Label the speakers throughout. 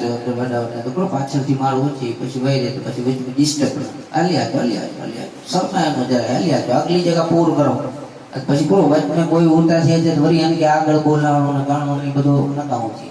Speaker 1: જો તો વડા વડા તો પાછળથી મારું ઓછી પછી વહી જાય તો પછી વચમાં ડિસ્ટર્બ લ્યા જો સપના મજા લ્યા જો આગલી જગ્યા પૂર કરો પછી પૂરો વચમાં કોઈ ઉલટા છે જે વરી એમ કે આગળ બોલાવવાનું ને ગાણવાનું ને બધું નકા હોતી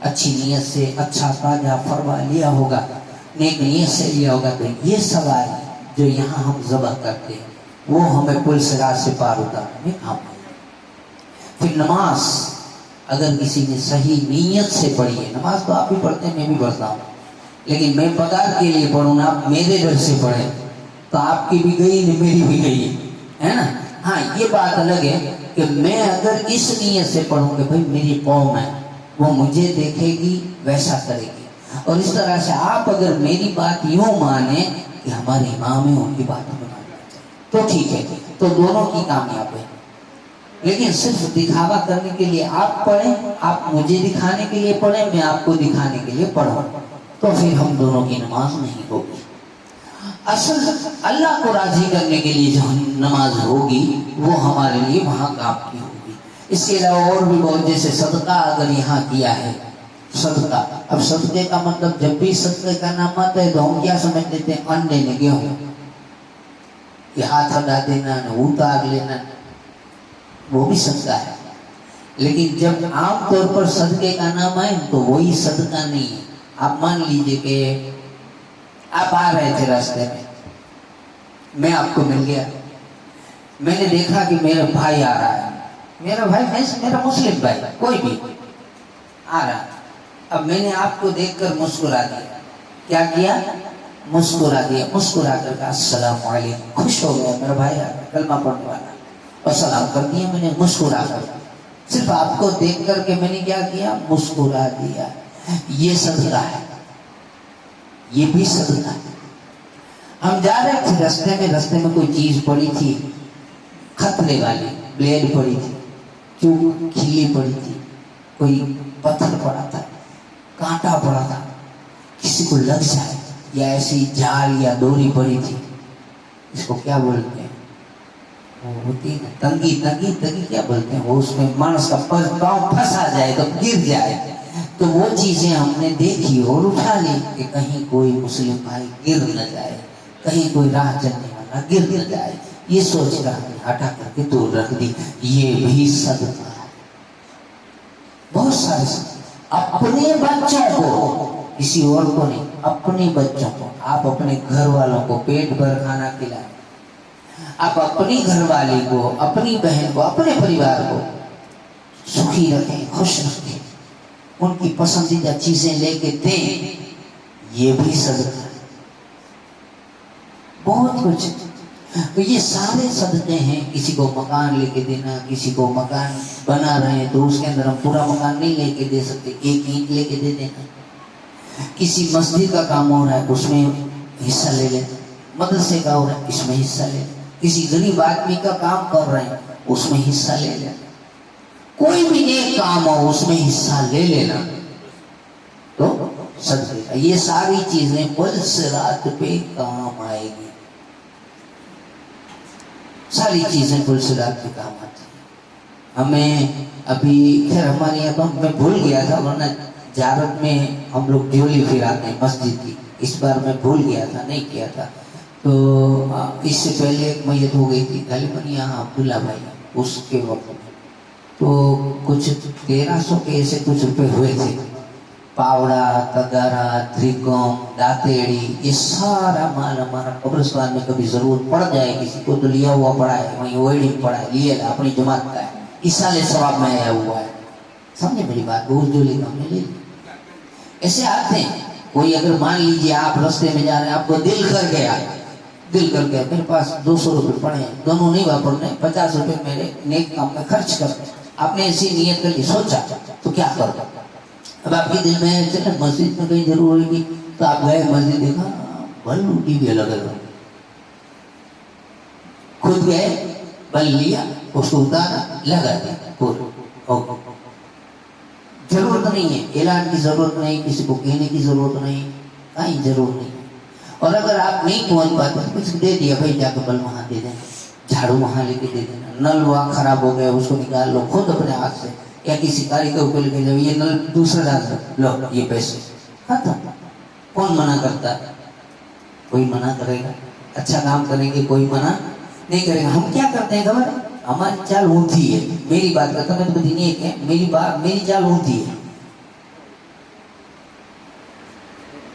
Speaker 1: اچھی نیت سے اچھا تازہ فرما لیا ہوگا، نیک نیت سے لیا ہوگا، تو یہ سوال جو یہاں ہم ذبح کرتے ہیں وہ ہمیں پل صراط سے پار اتارنے میں کام آئے۔ پھر نماز اگر کسی نے صحیح نیت سے پڑھی ہے، نماز تو آپ بھی پڑھتے ہیں، میں بھی پڑھتا ہوں، لیکن میں پگار کے لیے پڑھوں نا، آپ میرے ڈر سے پڑھیں تو آپ کی بھی گئی نہیں، میری بھی گئی ہے نا۔ ہاں یہ بات الگ ہے کہ میں اگر اس نیت سے پڑھوں کہ بھائی میری قوم ہے وہ مجھے دیکھے گی ویسا کرے گی، اور اس طرح سے آپ اگر میری بات یوں مانیں کہ ہمارے امام ہیں ان کی بات ہمیں ماننا چاہیے تو ٹھیک ہے، تو دونوں کی کامیاب ہے۔ لیکن صرف دکھاوا کرنے کے لیے آپ پڑھیں، آپ مجھے دکھانے کے لیے پڑھیں، میں آپ کو دکھانے کے لیے پڑھوں، تو پھر ہم دونوں کی نماز نہیں ہوگی۔ اصل اللہ کو راضی کرنے کے لیے جو نماز ہوگی وہ ہمارے لیے وہاں کام کی ہوگی۔ اس کے علاوہ اور بھی بہت، جیسے صدقہ اگر یہاں کیا ہے، صدقہ، اب صدقے کا مطلب جب بھی صدقے کا نام آتا ہے تو ہم کیا سمجھ لیتے ہیں؟ ان دینے، گیہوں، کہ ہاتھ ہٹا دینا، اتار لینا، وہ بھی صدقہ ہے، لیکن جب عام طور پر صدقے کا نام آئے تو وہی صدقہ نہیں ہے۔ آپ مان لیجئے کہ آپ آ رہے تھے راستے میں آپ کو مل گیا، میں نے دیکھا کہ میرا بھائی آ رہا ہے، میرا بھائی میرا مسلم بھائی کوئی بھی آ رہا، اب میں نے آپ کو دیکھ کر مسکرا دیا، کیا کیا؟ مسکرا دیا، مسکرا کر کہا السلام علیکم، خوش ہو گیا میرا بھائی آ گیا کلمہ پڑھنے والا، اور سلام کر دیا میں نے مسکرا کر، صرف آپ کو دیکھ کر کے میں نے کیا کیا؟ مسکرا دیا۔ یہ صدقہ ہے، یہ بھی صدقہ ہے۔ ہم جا رہے تھے راستے میں کوئی چیز پڑی تھی، خطرے والی بلیڈ پڑی تھی، چوک کھلی پڑی تھی، کوئی پتھر پڑا تھا، کانٹا پڑا تھا، کسی کو لگ جائے، یا ایسی جال یا ڈوری پڑی تھی، اس کو کیا بولتے ہیں؟ وہ ہوتی ہے تنگی کیا بولتے ہیں، وہ اس میں مانس کا پاؤں پھنسا جائے تو گر جائے، تو وہ چیزیں ہم نے دیکھی اور اٹھا لی کہ کہیں کوئی مسلم بھائی گر نہ جائے، کہیں کوئی راہ چلنے والا گر نہ جائے، یہ سوچ کر ہم نے ہٹا کر کے دور رکھ دی۔ یہ بھی صدقہ ہے۔ بہت سارے صدقہ، اپنے بچوں کو، کسی اور کو نہیں، اپنے بچوں کو، آپ اپنے گھر والوں کو پیٹ بھر کھانا کھلائیں، آپ اپنی گھر والی کو، اپنی بہن کو، اپنے پریوار کو سکھی رکھیں، خوش رکھیں، ان کی پسندیدہ چیزیں لے کے دیں، یہ بھی صدقہ ہے۔ بہت کچھ، تو یہ سارے صدقے ہیں۔ کسی کو مکان لے کے دینا، کسی کو مکان بنا رہے ہیں تو اس کے اندر ہم پورا مکان نہیں لے کے دے سکتے، ایک اینٹ لے کے دے دینا۔ کسی مسجد کا کام ہو رہا ہے اس میں حصہ لے لیں، مدرسے کا ہو رہا ہے اس میں حصہ لے لیں، کسی غریب آدمی کا کام کر رہے ہیں اس میں حصہ لے لیں، کوئی بھی نیک کام ہو اس میں حصہ لے لینا تو صدقے کا۔ یہ ساری چیزیں پل صراط پہ کام آئے گی، ساری چیزیں پل صراط پہ کام آتی ہیں۔ ہمیں ابھی خیر ہمارے یہاں تو میں بھول گیا تھا، ورنہ زیارت میں ہم لوگ ڈیولی پھراتے ہیں مسجد کی، اس بار میں بھول گیا تھا، نہیں کیا تھا۔ تو اس سے پہلے ایک میت ہو گئی تھی غالباً یہاں عبداللہ بھائی، اس کے وقت میں تو کچھ 1300 کے ایسے کچھ روپے ہوئے تھے۔ پاوڑا، تگارا، تھریکم، داتیڑی، یہ سارا مال ہمارا قبرستان میں کبھی ضرورت پڑ جائے کسی کو تو لیا ہوا پڑا ہے، وہیں اویڈی پڑا ہے، لیے اپنی جماعت کا ہے، اِسالِ ثواب میں آیا ہوا ہے۔ سمجھے میری بات؟ گوشت جو لے ہم نے لے لی۔ ایسے آتے ہیں، کوئی اگر مان لیجیے آپ راستے میں جا رہے ہیں، آپ کو دل کر گیا میرے پاس 200 روپے پڑے ہیں، دونوں نہیں واپرنے، 50 روپے میرے نیک کام میں خرچ کر دیں، آپ نے ایسی نیت کر کے سوچا تو کیا کرو؟ اب آپ کے دل میں چلے مسجد میں کہیں ضرور ہوگی تو آپ گئے مسجد، دیکھا بل ٹی وی الگ الگ، خود گئے بل لیا، اس کو اتارا، لگا دیا، ضرورت نہیں ہے، اعلان کی ضرورت نہیں، کسی کو کہنے کی ضرورت نہیں، کہیں ضرورت نہیں۔ اور اگر آپ نہیں پہنچ پاتے تو کچھ دے دیا، بھائی جا کے بل وہاں دے دیں، جھاڑو وہاں لے کے دے دینا، نل وہاں خراب ہو گیا اس کو نکال لو خود اپنے ہاتھ سے، یا کسی کاری کے اوپر لے کے جاؤ، یہ نل دوسرا ڈال لو، یہ پیسے ختم۔ کون منع کرتا ہے؟ کوئی منع کرے گا؟ اچھا کام کریں گے کوئی منع نہیں کرے گا۔ ہم کیا کرتے ہیں خبر؟ ہماری چال اونتی ہے، میری بات کرتا میں تو نہیں ہے کہ میری چال اونتی ہے،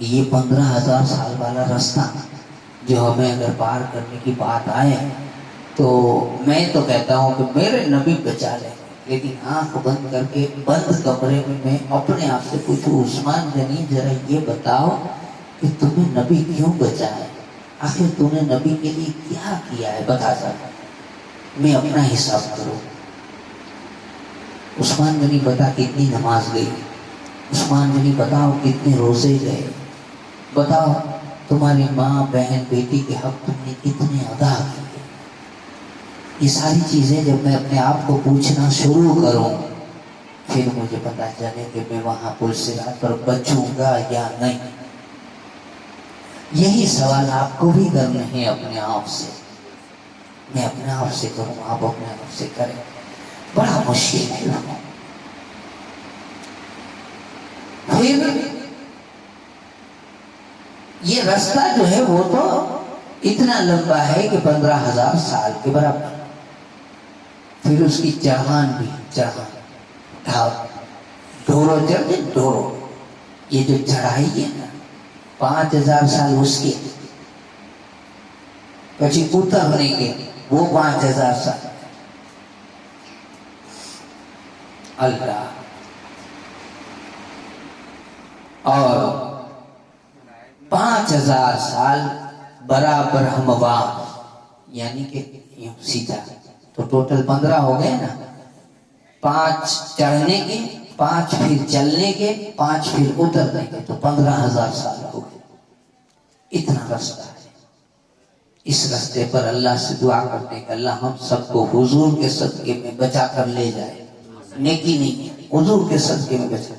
Speaker 1: یہ 15,000 سال والا راستہ جو ہمیں اگر پار کرنے کی بات آئے تو میں تو کہتا ہوں کہ میرے نبی بچا لیں، لیکن آنکھ بند کر کے بند کمرے میں اپنے آپ سے پوچھوں، عثمان غنی ذرا یہ بتاؤ کہ تمہیں نبی کیوں بچا ہے؟ آخر تم نے نبی کے لیے کیا کیا ہے؟ بتا سکتا میں اپنا حساب کروں۔ عثمان غنی بتا کتنی نماز گئی، عثمان غنی بتاؤ کتنے روزے گئے، بتاؤ تمہاری ماں بہن بیٹی کے حق تم نے کتنے ادا کیے۔ یہ ساری چیزیں جب میں اپنے آپ کو پوچھنا شروع کروں پھر مجھے پتا چلے کہ میں وہاں پل صراط پر بچوں گا یا نہیں۔ یہی سوال آپ کو بھی کرنے ہیں اپنے آپ سے، میں اپنے آپ سے کروں، آپ اپنے آپ سے کریں۔ بڑا مشکل ہے۔ پھر یہ راستہ جو ہے وہ تو اتنا لمبا ہے کہ 15,000 سال کے برابر، پھر اس کی چڑھان بھی چڑھان ڈھورو چڑھتے ڈھورو، یہ جو چڑھائی ہے نا 5,000 سال اس کے، پچھی اترنے کے وہ 5,000 سال۔ اللہ اور 5,000 سال برابر ہموار، یعنی کہ سیدھا تو ٹوٹل 15 ہو گئے نا، 5 چڑھنے کے، 5 پھر چلنے کے، 5 پھر اترنے کے، تو 15,000 سال ہو گئے۔ اتنا راستہ ہے۔ اس راستے پر اللہ سے دعا کرتے کہ اللہ ہم سب کو حضور کے صدقے میں بچا کر لے جائے، نیکی نہیں، حضور کے صدقے میں بچا۔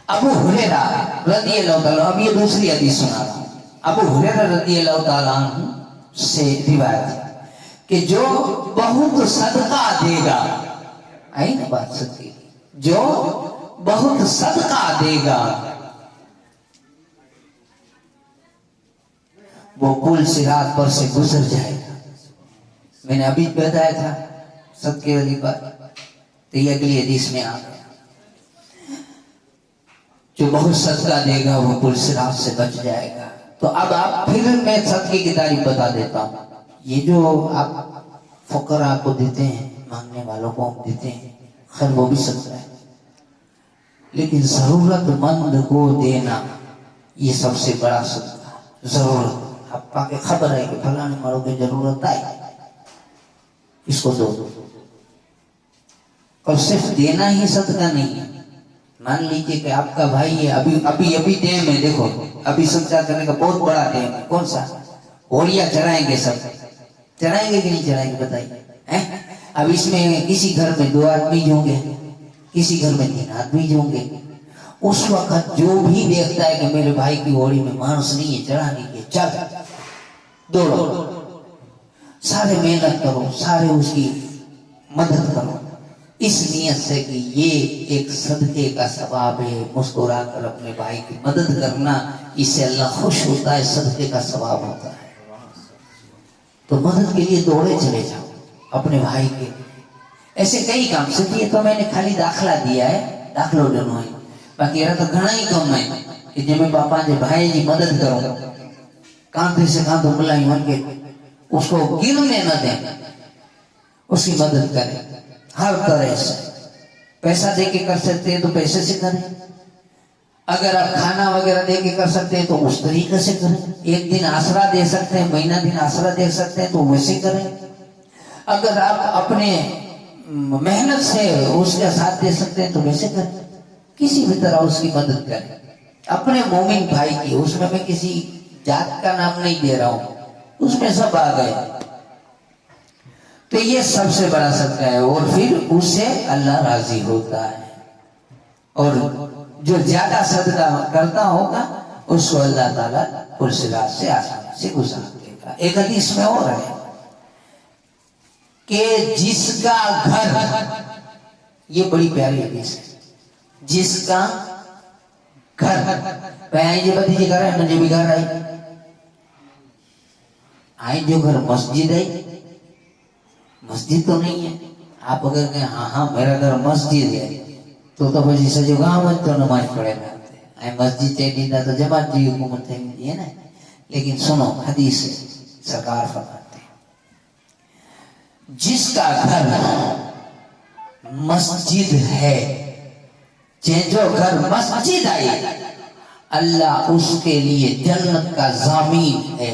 Speaker 1: ابو ہریرہ رضی اللہ تعالیٰ، اب یہ دوسری حدیث سنا رہا ہوں۔ ابو ہریرہ رضی اللہ تعالیٰ عنہ سے روایت ہے کہ جو بہت صدقہ دے گا، آئی نا بات صدقے، جو بہت صدقہ دے گا وہ پل صراط پر سے گزر جائے گا۔ میں نے ابھی بتایا تھا صدقے والی بات، تو یہ اگلی حدیث میں آ گیا، جو بہت صدقہ دے گا وہ پل صراط سے بچ جائے گا۔ تو اب آپ پھر میں صدقے کی تعریف بتا دیتا ہوں۔ یہ جو آپ فقراء کو دیتے ہیں، مانگنے والوں کو دیتے ہیں، خیر وہ بھی صدقہ ہے، لیکن ضرورت مند کو دینا یہ سب سے بڑا صدقہ ہے۔ ضرورت آپ پا کے خبر ہے کہ فلانے والوں کی ضرورت آئی، اس کو دو۔ اور صرف دینا ہی صدقہ نہیں ہے۔ مان لیجیے کہ آپ کا بھائی ہے، ابھی ٹائم ہے، دیکھو ابھی صدقہ کرنے کا بہت بڑا ٹائم ہے۔ کون سا؟ ہولیاں چڑھائیں گے، سب چڑھائیں گے کہ نہیں چڑھائیں گے بتائیے؟ اب اس میں کسی گھر میں 2 آدمی ہوں گے، کسی گھر میں 3 آدمی ہوں گے۔ اس وقت جو بھی دیکھتا ہے کہ میرے بھائی کی ہولی میں مانس نہیں ہے چڑھانے کے، چل دوڑو، سارے محنت کرو، سارے اس کی مدد کرو، اس نیت سے کہ یہ ایک صدقے کا ثواب ہے۔ مسکرا کر اپنے بھائی کی مدد کرنا، اس سے اللہ خوش ہوتا ہے، صدقے کا ثواب ہوتا ہے۔ تو مدد کے لیے دوڑے چلے جاؤ اپنے بھائی کے۔ ایسے کئی کام، صرف یہ تو میں نے خالی داخلہ دیا ہے، داخلو ڈنو ہے، باقی یہ تو گھنا ہی کم ہے کہ جب میں پاپا جی بھائی جی مدد کروں، کانتے سے کانتوں ملائی ہوں کہ اس کو گرنے نہ دیں، اس کی مدد کریں ہر طرح سے۔ پیسہ دے کے کر سکتے ہیں تو پیسے سے کریں، اگر آپ کھانا وغیرہ دے کے کر سکتے ہیں تو اس طریقے سے کریں، ایک دن آسرا دے سکتے ہیں، مہینہ دن آسرا دے سکتے ہیں تو ویسے کریں، اگر آپ اپنے محنت سے اس کا ساتھ دے سکتے ہیں تو ویسے کریں، کسی بھی طرح اس کی مدد کریں اپنے مومن بھائی کی۔ اس میں کسی جات کا نام نہیں دے رہا ہوں، اس میں سب آ گئے۔ تو یہ سب سے بڑا صدقہ ہے، اور پھر اس سے اللہ راضی ہوتا ہے، اور جو زیادہ صدقہ کرتا ہوگا اس کو اللہ تعالیٰ پل صراط سے آسانی سے گزار دے گا۔ ایک حدیث میں اور ہے کہ جس کا گھر، یہ بڑی پیاری حدیث ہے، جس کا گھر پہنائیں جی بتی جی گھر ہے، مجھے بھی گھر آئی جو گھر مسجد ہے، مسجد تو نہیں ہے، آپ اگر کہیں ہاں میرا گھر مسجد ہے تو بجی سجو گاؤں میں تو نماز پڑھے گا، مسجد چاہیے تو جماعت کی حکومت ہے نا. لیکن سنو حدیث سرکار فرماتے ہیں جس کا گھر مسجد ہے، جو گھر مسجد آئی اللہ اس کے لیے جنت کا ضامین ہے.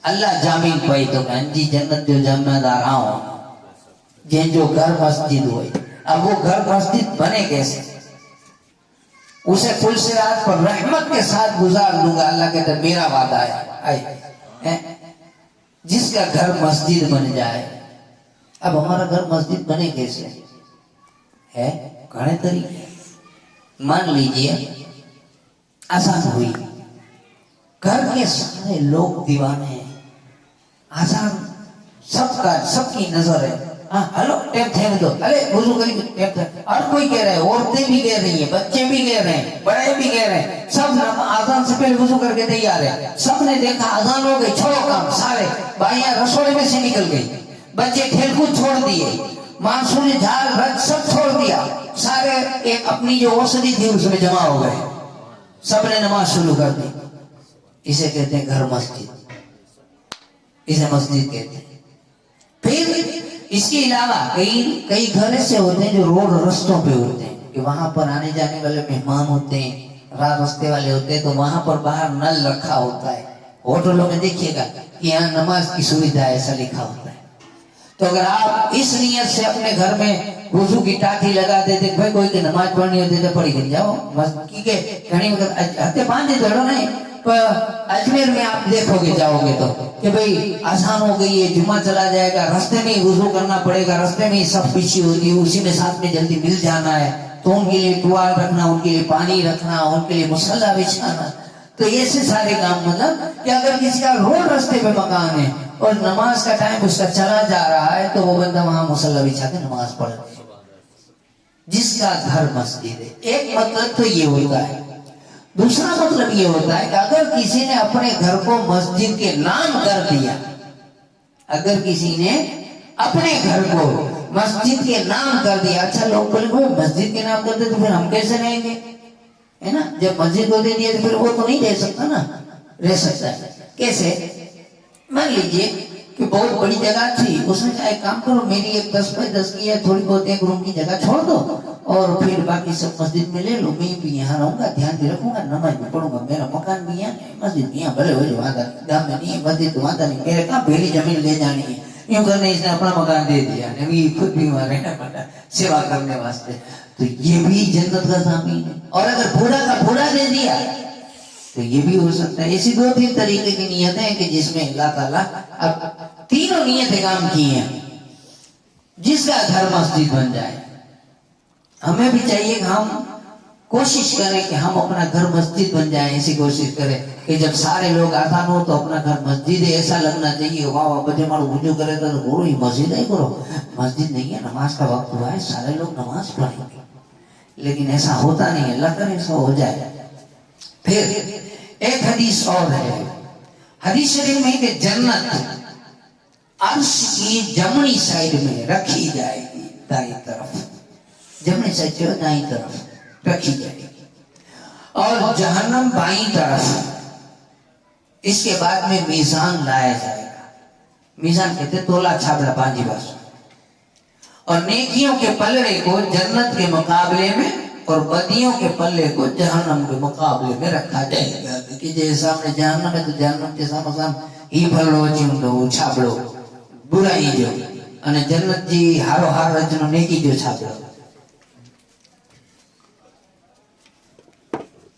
Speaker 1: اللہ جامین پائی تو کہیں جی جنت جو ذمہ دار ہوں جن جو گھر مسجد ہوئے. اب وہ گھر مسجد بنے کیسے؟ اسے پل صراط پر رحمت کے ساتھ گزار دوں گا. اللہ کہتا ہے میرا وعدہ ہے. جس کا گھر مسجد بن جائے. اب ہمارا گھر مسجد بنے کیسے ہے؟ گھنے طریقے. مان لیجئے آسان ہوئی، گھر کے سارے لوگ دیوانے ہیں، آسان سب کی نظر ہے. ہاں ہلو ٹیپ تھینک دو، ارے وضو کری ٹیپ تھینک. ہر کوئی کہہ رہا ہے، عورتیں بھی کہہ رہی ہیں، بچے بھی کہہ رہے ہیں، بڑے بھی کہہ رہے ہیں. سب آزان سے پہلے وضو کر کے تیار ہے. سب نے دیکھا آزان ہو گئی، چھوڑو کام. سارے بھائیاں رسوڑے میں سے نکل گئی، بچے کھیل کود چھوڑ دیے، مانسون جھاڑ رج سب چھوڑ دیا. سارے ایک اپنی جو اوسطی تھی اس میں جمع ہو گئے، سب نے نماز شروع کر دی. اسے کہتے ہیں گھر مسجد، اسے مسجد کہتے ہیں. پھر اس کے علاوہ کئی گھر ایسے ہوتے ہیں جو روڈ رستوں پہ ہوتے ہیں کہ وہاں پر آنے جانے والے مہمان ہوتے ہیں، راہ رستے والے ہوتے ہیں، تو وہاں پر باہر نل رکھا ہوتا ہے. ہوٹلوں میں دیکھیے گا کہ یہاں نماز کی سویدھا ایسا لکھا ہوتا ہے. تو اگر آپ اس نیت سے اپنے گھر میں وضو کی ٹاٹھی لگا دیتے بھائی کوئی کہ نماز پڑھنی ہوتی تو پڑھی گئی جاؤ مسجد کے گھڑی ہتے باندھے دوڑو نہیں. اجمیر میں آپ دیکھو گے جاؤ گے تو کہ بھئی آسان ہو گئی ہے، جمعہ چلا جائے گا، رستے میں ہی وضو کرنا پڑے گا، رستے میں ہی سب پیچھے ہوتی ہے، اسی میں ساتھ میں جلدی مل جانا ہے. تو ان کے لیے ٹوال رکھنا، ان کے لیے پانی رکھنا، ان کے لیے مصلی بچھانا. تو ایسے سارے کام مطلب کہ اگر کسی کا روڈ رستے پہ مکان ہے اور نماز کا ٹائم اس کا چلا جا رہا ہے تو وہ بندہ وہاں مصلی بچھا کے نماز پڑھے. جس کا گھر مسجد ہے. ایک مطلب تو یہ ہوتا ہے. دوسرا مطلب یہ ہوتا ہے کہ اگر کسی نے اپنے گھر کو مسجد کے نام کر دیا، اگر کسی نے اپنے گھر کو مسجد کے نام کر دیا. اچھا لوگ بولے وہ مسجد کے نام کرتے تو پھر ہم کیسے رہیں گے، ہے نا؟ جب مسجد کو دے دیا تو پھر وہ تو نہیں رہ سکتا نا. رہ سکتا ہے کیسے؟ مان لیجئے کہ بہت بڑی جگہ تھی، اس نے کہا ایک کام کرو میری ایک 10x10 کی ہے تھوڑی بہت ایک روم کی جگہ چھوڑ دو اور پھر باقی سب مسجد میں لے لو. میں بھی یہاں رہوں گا، دھیان بھی رکھوں گا، نماز بھی پڑھوں گا. میرا مکان بھی یہاں ہے، مسجد بھی یہاں، بھلے ہو جو آدھا گام میں نہیں ہے مسجد تو آدھا نہیں. میرے کہاں پہلی زمین لے جانی ہے. یوں کرنے اس نے اپنا مکان دے دیا، نبی خود بھی وہاں رہنا پڑا سیوا کرنے واسطے. تو یہ بھی جنت کا ضامین ہے. اور اگر بوڑھا کا بوڑھا دے دیا تو یہ بھی ہو سکتا ہے. ایسی 2-3 طریقے کی نیتیں ہیں کہ جس میں اللہ تعالیٰ اب تینوں نیتیں کام کی ہیں. جس کا گھر مسجد بن جائے. ہمیں بھی چاہیے کہ ہم کوشش کریں کہ ہم اپنا گھر مسجد بن جائیں. ایسی کوشش کریں کہ جب سارے لوگ آسان ہو تو اپنا گھر مسجد ہے ایسا لگنا چاہیے. واہ بچے مارو وضو کرے تو بولو یہ مسجد ہے، کرو مسجد نہیں ہے، نماز کا وقت ہوا ہے، سارے لوگ نماز پڑھیں گے. لیکن ایسا ہوتا نہیں. اللہ کرے ایسا ہو جائے. پھر ایک حدیث اور ہے، حدیث شریف میں کہ جنت عرش کی جمنی سائڈ میں رکھی جائے گی، دائیں طرف، جمنی سائڈ جو دائیں طرف رکھی جائے گی، اور جہنم بائیں طرف. اس کے بعد میں میزان لایا جائے گا. میزان کہتے تولا چھاپڑا پانچی باس. اور نیکیوں کے پلڑے کو جنت کے مقابلے میں اور بدیوں کے پلے کو جہنم کے مقابلے میں رکھا جائے گا. کہ جیسے سامنے جہنم ہے تو جہنم کے سامنے ہی پلڑو چیمڑو چھاپڑو برائی جو، اور جنت جی ہارو ہار رچنو نیکی جو چھاپڑو.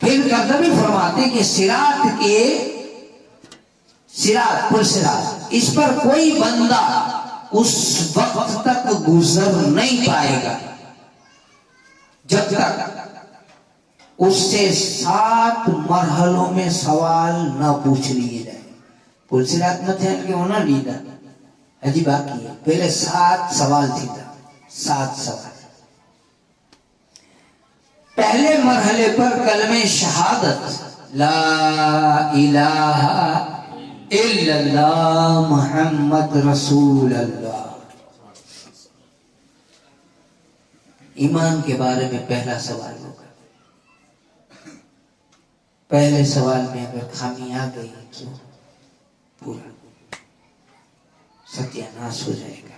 Speaker 1: پھر کبھی فرماتے کہ صراط پل صراط، اس پر کوئی بندہ اس وقت تک گزر نہیں پائے گا جب تک اس سے 7 مرحلوں میں سوال نہ پوچھ لیے جائیں. پل صراط میں تھے کہ ہونا لیدہ عجیب باقی ہے. پہلے 7 سوال تھی تھا، 7 سوال. پہلے مرحلے پر کلمہ شہادت لا الہ الا اللہ محمد رسول اللہ، ایمان کے بارے میں پہلا سوال ہوگا. پہلے سوال میں اگر خامی آ گئی تو پورا ستیہ ناش ہو جائے گا.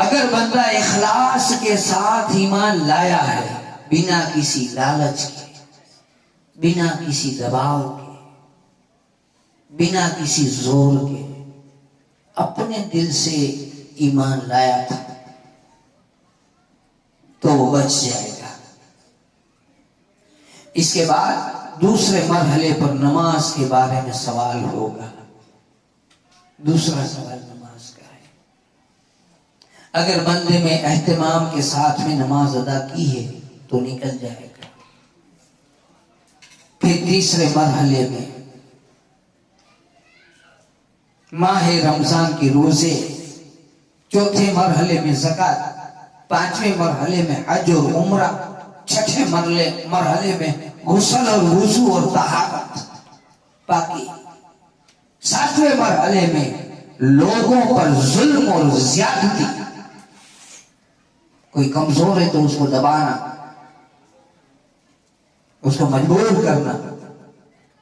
Speaker 1: اگر بندہ اخلاص کے ساتھ ایمان لایا ہے، بنا کسی لالچ کے، بنا کسی دباؤ کے، بنا کسی زور کے، اپنے دل سے ایمان لایا تھا تو وہ بچ جائے گا. اس کے بعد دوسرے مرحلے پر نماز کے بارے میں سوال ہوگا. دوسرا سوال نماز کا ہے. اگر بندے میں اہتمام کے ساتھ میں نماز ادا کی ہے تو نکل جائے گا. پھر تیسرے مرحلے میں ماہ رمضان کے روزے، چوتھے مرحلے میں زکات، پانچویں مرحلے میں حج اور عمرہ، چھٹے مرحلے میں غسل اور وضو اور طہارت پاکی، ساتویں مرحلے میں لوگوں پر ظلم اور زیادتی، کوئی کمزور ہے تو اس کو دبانا، اس کو مجبور کرنا.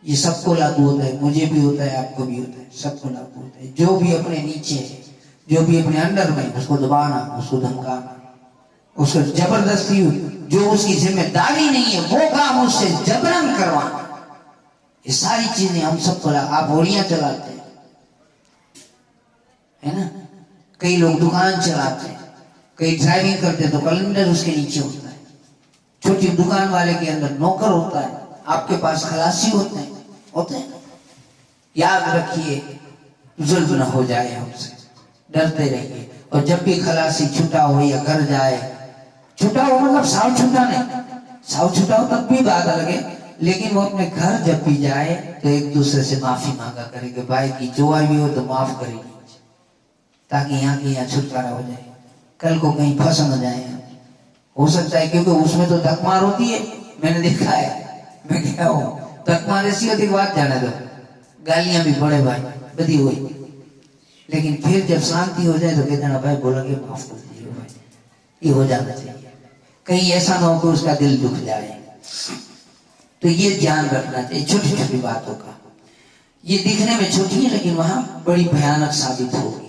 Speaker 1: یہ سب کو لاگو ہوتا ہے، مجھے بھی ہوتا ہے، آپ کو بھی ہوتا ہے، سب کو لاگو ہوتا ہے. جو بھی اپنے نیچے ہے، جو بھی اپنے انڈر میں، اس کو دبانا، اس کو دھمکانا، اس کو زبردستی، جو اس کی ذمہ داری نہیں ہے وہ کام اس سے جبرن کروانا. یہ ساری چیزیں ہم سب کو آپ ہوڑیاں چلاتے ہیں، ہے نا؟ کئی لوگ دکان چلاتے ہیں، کئی ڈرائیونگ کرتے تو کیلنڈر اس کے نیچے ہوتا ہے. چھوٹی دکان والے کے اندر نوکر ہوتا ہے، آپ کے پاس خلاصی ہوتے ہیں. یاد رکھیے ظلم نہ ہو جائے ہم سے، ڈرتے رہیے. اور جب بھی خلاصی چھٹا ہو یا گھر جائے، چھٹا ہو مطلب ساؤ چھٹا نہیں، ساؤ چھٹا ہو تب بھی بات الگ ہے، لیکن وہ اپنے گھر جب بھی جائے تو ایک دوسرے سے معافی مانگا کرے کہ بھائی کی جو آئی ہو تو معاف کرے گی، تاکہ یہاں کی یہاں چھٹکارا ہو جائے، کل کو کہیں پھنس نہ جائے. ہو سکتا ہے کیونکہ اس میں تو دھک مار ہوتی ہے، میں نے دیکھا ہے. میں کیا ہوں دھک مار ایسی ہوتی بات جانے دو، گالیاں بھی بڑے بھائی بدی ہوئی، لیکن پھر جب شانتی ہو جائے تو کہتے ہیں بھائی بولا کہ معاف کر دیجیے بھائی، یہ ہو جانا چاہیے. کہیں ایسا نہ ہو کہ اس کا دل دکھ جائے. تو یہ دھیان رکھنا چاہیے چھوٹی چھوٹی باتوں کا. یہ دکھنے میں چھوٹی ہے لیکن وہاں بڑی بھیانک ثابت ہوگی.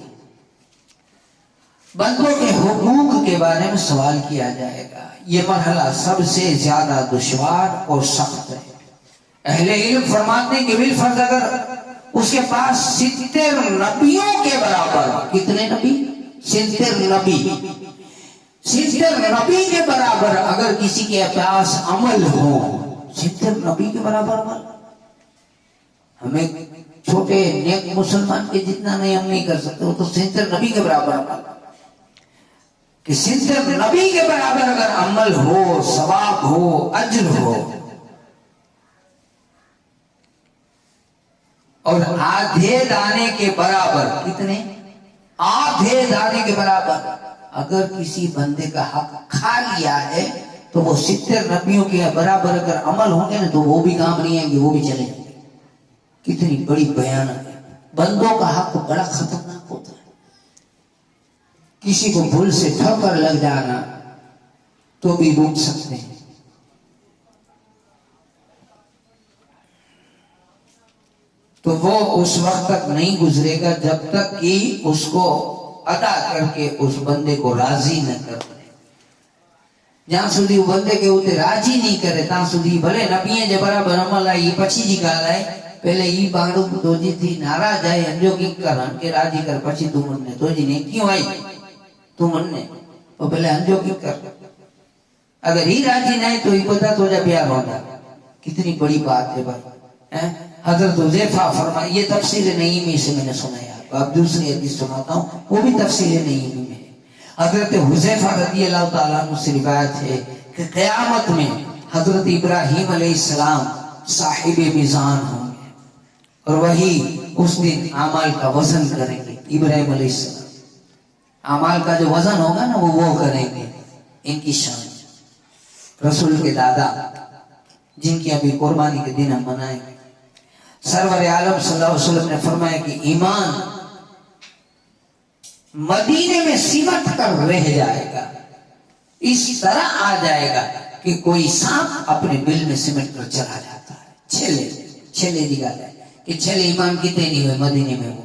Speaker 1: بندوں کے حقوق کے بارے میں سوال کیا جائے گا. یہ مرحلہ سب سے زیادہ دشوار اور سخت ہے. اہل علم فرماتے ہیں کہ بالفرض اگر اس کے پاس 70 نبیوں کے برابر، کتنے نبی؟ 70 نبی، 70 نبی کے برابر اگر کسی کے پاس عمل ہو، 70 نبی کے برابر عمل، ہمیں چھوٹے نیک مسلمان کے جتنا نہیں ہم نہیں کر سکتے، وہ تو 70 نبی کے برابر عمل، کہ 70 نبی کے برابر اگر عمل ہو، ثواب ہو، اجر ہو. اور آدھے دانے کے برابر، کتنے؟ آدھے دانے کے برابر اگر کسی بندے کا حق کھا لیا ہے تو وہ 70 نبیوں کے برابر اگر عمل ہوں گے نا تو وہ بھی کام نہیں آئیں گے، وہ بھی چلیں گے. کتنی بڑی بیانت ہے. بندوں کا حق بڑا خطرناک ہوتا ہے. کسی کو بھول سے ٹھوکر لگ جانا تو بھی روک سکتے ہیں. تو وہ اس وقت تک نہیں گزرے گا جب تک کہ اس کو ادا کر کے اس بندے کو راضی نہ کر دے. جہاں سودی وہ بندے کے ہوتے راضی نہیں کرے تاں سودی بھلے نبییں جب برابر عمل آئی پچھی جی کال آئے پہلے یہ باندھو تو جی تھی ناراض آئے انجو کی کرن کے راضی کر پچھی تو من نے تو جی نے کیوں آئی تو من نے تو پہلے انجو کی کر. اگر ہی راضی نہ ہے تو ہی پتا تو جا پیار ہوگا. کتنی بڑی بات ہے بھائی. حضرت حذیفہ فرمائے، یہ تفسیر نعیمی سے میں نے سنایا، اب دوسری حدیث سناتا ہوں وہ بھی تفسیر نعیمی میں ہے. حضرت حذیفہ رضی اللہ تعالیٰ عنہ سے روایت ہے کہ قیامت میں حضرت ابراہیم علیہ السلام صاحب میزان ہوں گے اور وہی اس دن اعمال کا وزن کریں گے. ابراہیم علیہ السلام اعمال کا جو وزن ہوگا نا وہ کریں گے. ان کی شان رسول کے دادا جن کی ابھی قربانی کے دن ہم منائیں گے، سرور عالم صلی اللہ علیہ وسلم نے فرمایا کہ ایمان مدینے میں سمٹ کر رہ جائے گا، اس طرح آ جائے گا کہ کوئی سانپ اپنے بل میں سمٹ کر چلا جاتا ہے. چھلے دی گل ہے کہ چھلے ایمان کتے نہیں ہوئے مدینے میں ہوں.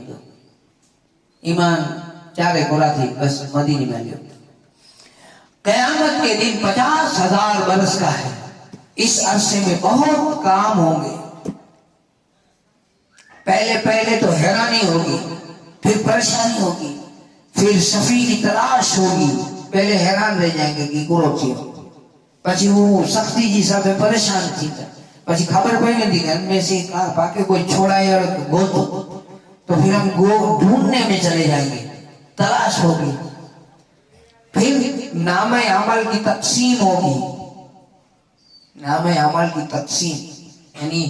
Speaker 1: ایمان چارے کھولا تھی بس مدینے میں لے. قیامت کے دن 50,000 برس کا ہے. اس عرصے میں بہت کام ہوں گے. پہلے تو حیرانی ہوگی, پھر پریشانی ہوگی, پھر شفیع کی تلاش ہوگی. پہلے حیران رہ جائیں گے کہ گروہ کیوں, پچھی وہ سختی جی سب پریشان تھی, پچھی خبر کوئی نہیں دی ان میں سے پاکے کوئی چھوڑا ہے اور گو تو پھر ہم گو ڈھونڈنے میں چلے جائیں گے, تلاش ہوگی. پھر نام عمل کی تقسیم ہوگی. نام عمل کی تقسیم یعنی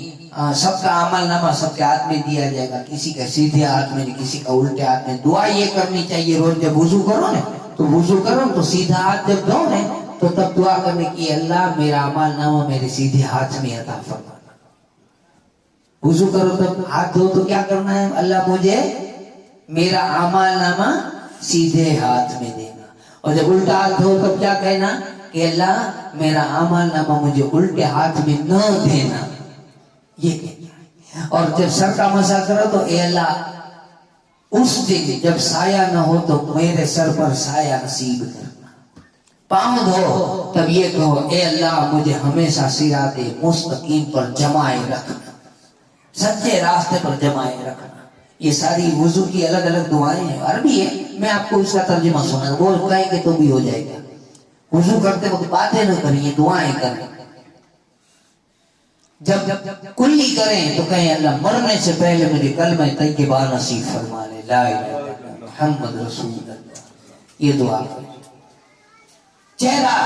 Speaker 1: سب کا عمل نامہ سب کے ہاتھ میں دیا جائے گا. کسی کا سیدھے ہاتھ میں, کسی کا الٹے ہاتھ میں. دعا یہ کرنی چاہیے روز جب وضو کرو نا تو وضو کرو تو سیدھا ہاتھ جب دھو نا تو تب دعا کرنے کی اللہ میرا عمل نامہ میرے سیدھے ہاتھ میں عطا فرما. وضو کرو تب ہاتھ دھو تو کیا کرنا ہے, اللہ مجھے میرا عمل نامہ سیدھے ہاتھ میں دینا. اور جب الٹا ہاتھ دھو تب کیا کہنا کہ اللہ میرا عمل نامہ مجھے الٹے ہاتھ میں نہ دینا, یہ کہنا ہے. اور جب سر کا مسح کرو تو اے اللہ اس دن جب سایہ نہ ہو تو میرے سر پر سایہ نصیب کرنا. پاؤں دھو تب یہ کہو اے اللہ مجھے ہمیشہ صراط مستقیم پر جمائے رکھنا, سچے راستے پر جمائے رکھنا. یہ ساری وضو کی الگ الگ دعائیں ہیں, عربی ہے, میں آپ کو اس کا ترجمہ سنا, وہ کہیں گے تو بھی ہو جائے گا. وضو کرتے وقت باتیں نہ کریں, یہ دعائیں کریں. جب کلی کریں تو کہیں اللہ مرنے سے پہلے مجھے کلمہ طیبہ نصیب فرما لے, لا الہ الا اللہ محمد رسول اللہ. یہ دعا کریں. چہرہ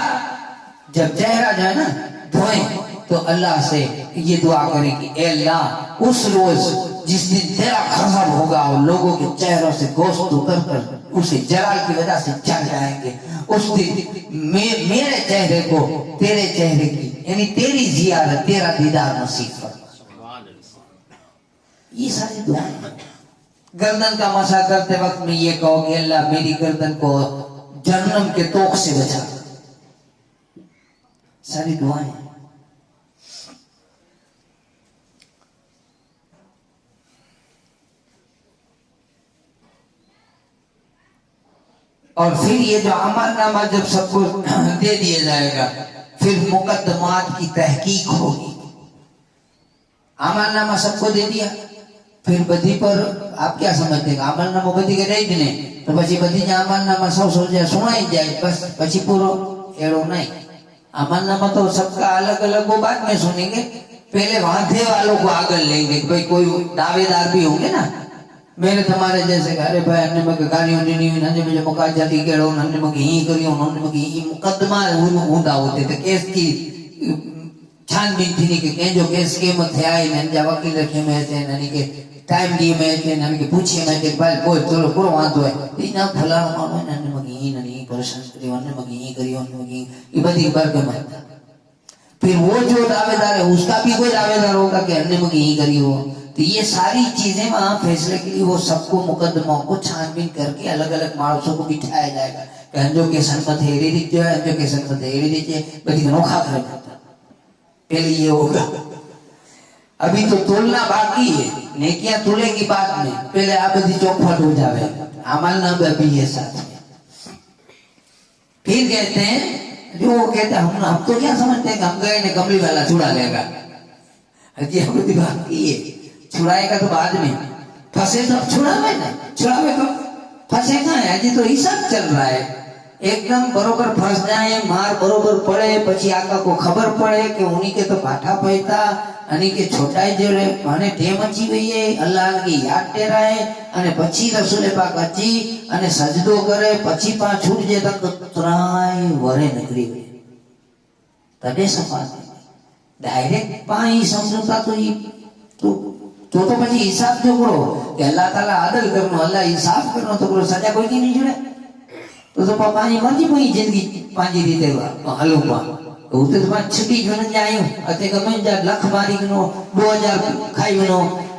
Speaker 1: جب چہرہ جو ہے نا دھوئیں تو اللہ سے یہ دعا کریں کہ اے اللہ اس روز جس دن تیرا غضب ہوگا اور لوگوں کے چہروں سے گوشت اتر کر اسے جلال کی وجہ سے جل جائیں گے, اس دن میرے چہرے کو تیرے چہرے کی یعنی تیری زیارت تیرا دیدار نصیب فرما. یہ ساری دعائیں. گردن کا مسح کرتے وقت میں یہ کہو کہ اللہ میری گردن کو جہنم کے توق سے بچا. ساری دعائیں. اور پھر یہ جو عمل نامہ جب سب کو دے دیا جائے گا پھر مقدمات کی تحقیق ہوگی. عمل نامہ سب کو دے دیا, پھر بدی پر آپ کیا سمجھتے ہیں عمل نامہ بدی کے نہیں دنے تو پچھی بدی جا عمل نامہ سو جائے سنائی جائے بس پچھی پورو ایڑو نہیں. عمل نامہ تو سب کا الگ الگ وہ بعد میں سنیں گے, پہلے وہاں والوں کو آگے لیں گے. کوئی دعوے دار بھی ہوں گے نا میرے تمہارے جیسے ارے بھائی ہم نے مجھے گاڑی ہونی نہیں ہوئی, مجھے مقاد جاتی کہڑو, ہم نے مجھے ہی کری, انہوں نے مجھے ہی مقدمہ ہوندا ہوتے تھے. کیس کی چھان بین تھی نہیں کہ کہیں جو کیس کے مت آئے میں جا وکیل رکھے میں تھے یعنی کہ ٹائم دیے میں تھے یعنی کہ پوچھے میں کہ بھائی کوئی چلو کرو وہاں تو ہے اتنا پھلا مانو ہے نے مجھے ہی نہیں پریشان کری, انہوں نے مجھے ہی کری, انہوں نے مجھے یہ بدی بار کے میں. پھر وہ جو دعوے دار ہے اس کا بھی کوئی دعوے دار ہوگا کہ ہم نے مجھے ہی کری ہو. تو یہ ساری چیزیں وہاں فیصلے کے لیے وہ سب کو مقدموں کو چھان بین کر کے الگ الگ مارسوں کو بٹھایا جائے گا کہ انجو کے سنمت ہیری دیتے ہیں, انجو کے سنمت ہیری دیتے ہیں, بدی نوکھا کر دیتا. پہلے یہ ہوگا. ابھی تو تولنا باقی ہے, نیکیاں تولے کی بات میں پہلے آبدی چوکھٹ ہو جاوے, عمل نہ بھی ہے ساتھ میں. پھر کہتے ہیں جو وہ کہتے ہیں ہم تو کیا سمجھتے ہیں کہ ہم گئے نے کملی والا چھڑا لے گا, حجی آبدی باقی ہے. چھڑائے گا تو بعد میں پھنسے تو چھڑاوے نا, چھڑاوے تو پھنسے کہاں ہے, حجی تو حساب چل رہا ہے. ایک دم بروبر پھنس جائیں, مار بروبر پڑے, پچھی آقا کو خبر پڑے کہ انہی کے تو پاٹھا پہتا انہی کے چھوٹائی جو رہے مانے ٹیم اچھی ہوئی ہے, اللہ کی یاد ٹیرا ہے અને પછી રસૂલે પાક અચી અને સજદો કરે પછી પા છૂટ જે તક ત્રાય વરે નીકળી ગઈ તડે સફા ડાયરેક્ટ પાઈ સમજતા તો પછી હિસાબ જો કરો કે અલ્લાહ તાલા આદલ કરનો અલ્લાહ હિસાબ કરનો તો કરો સજા કોઈ કી નહીં જોડે તો પાપાની મરજી કોઈ જિંદગી પાંજી રીતે હલુપા હું તો પાંચ છૂટી જોને જાયું અતે ગમે જા લખ મારી ગનો 2000 ખાઈ ગનો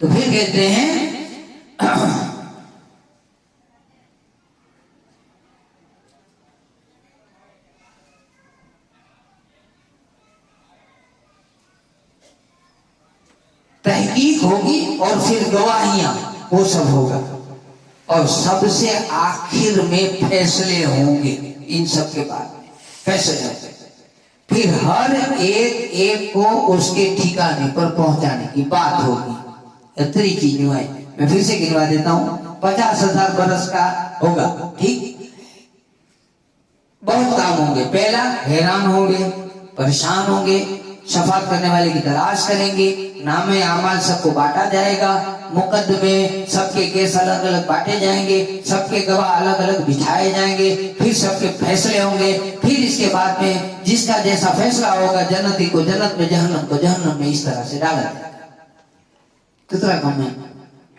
Speaker 1: تو پھر کہتے ہیں تحقیق ہوگی اور پھر گواہیاں، وہ سب ہوگا، اور سب سے آخر میں فیصلے ہوں گے. ان سب کے بعد فیصلے ہوں گے. پھر ہر ایک کو اس کے ٹھکانے پر پہنچانے کی بات ہوگی. اتنی چیزیں آئی، میں پھر سے گنوا دیتا ہوں. 50,000 برس کا ہوگا، ٹھیک. بہت کام ہوں گے. پہلا، حیران ہوں گے، پریشان ہوں گے، شفاعت کرنے والے کی تلاش کریں گے. نام اعمال سب کو بانٹا جائے گا. مقدمے سب کے کیس الگ الگ بانٹے جائیں گے. سب کے گواہ الگ الگ بٹھائے جائیں گے. پھر سب کے فیصلے ہوں گے. پھر اس کے بعد میں جس کا جیسا فیصلہ ہوگا، جنتی کو جنت میں، جہنم کو جہنم میں، اس طرح سے ڈالا جائے گا. کتنا کم ہے.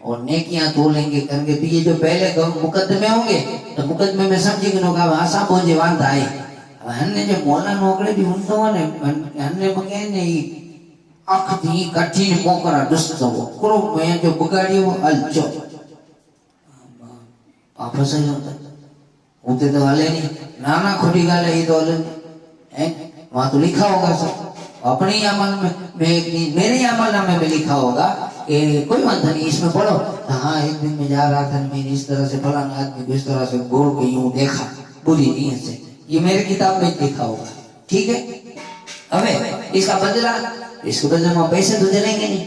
Speaker 1: اور نیکیاں تولیں گے کریں گے. تو یہ جو پہلے مقدمے ہوں گے، تو مقدمے میں سمجھے کہ نوکا آسا پہنچے وانتا آئے. ہن نے جو مولا نوکڑے بھی ہوں نے ہن نے مگے نے اکھ دی کٹھی موکرا دستو کرو میں جو بگاڑیو الچو پاپا صحیح ہوتا ہوتے تو والے نہیں. نانا کھوٹی گالے ہی تو والے نہیں. وہاں تو لکھا ہوگا سب اپنے ہی عمل میں، میرے عمل نامے میں لکھا ہوگا کہ کوئی بات نہیں اس میں پڑھو. ہاں ایک دن میں جا رہا تھا، میں نے اس طرح سے فلاں آدمی کو اس طرح سے گوڑ کے یوں دیکھا بری نیت سے. یہ میرے کتاب میں لکھا ہوگا، ٹھیک ہے. ابے اس کا بدلہ، اس کے بدلے میں پیسے تو چلیں گے نہیں.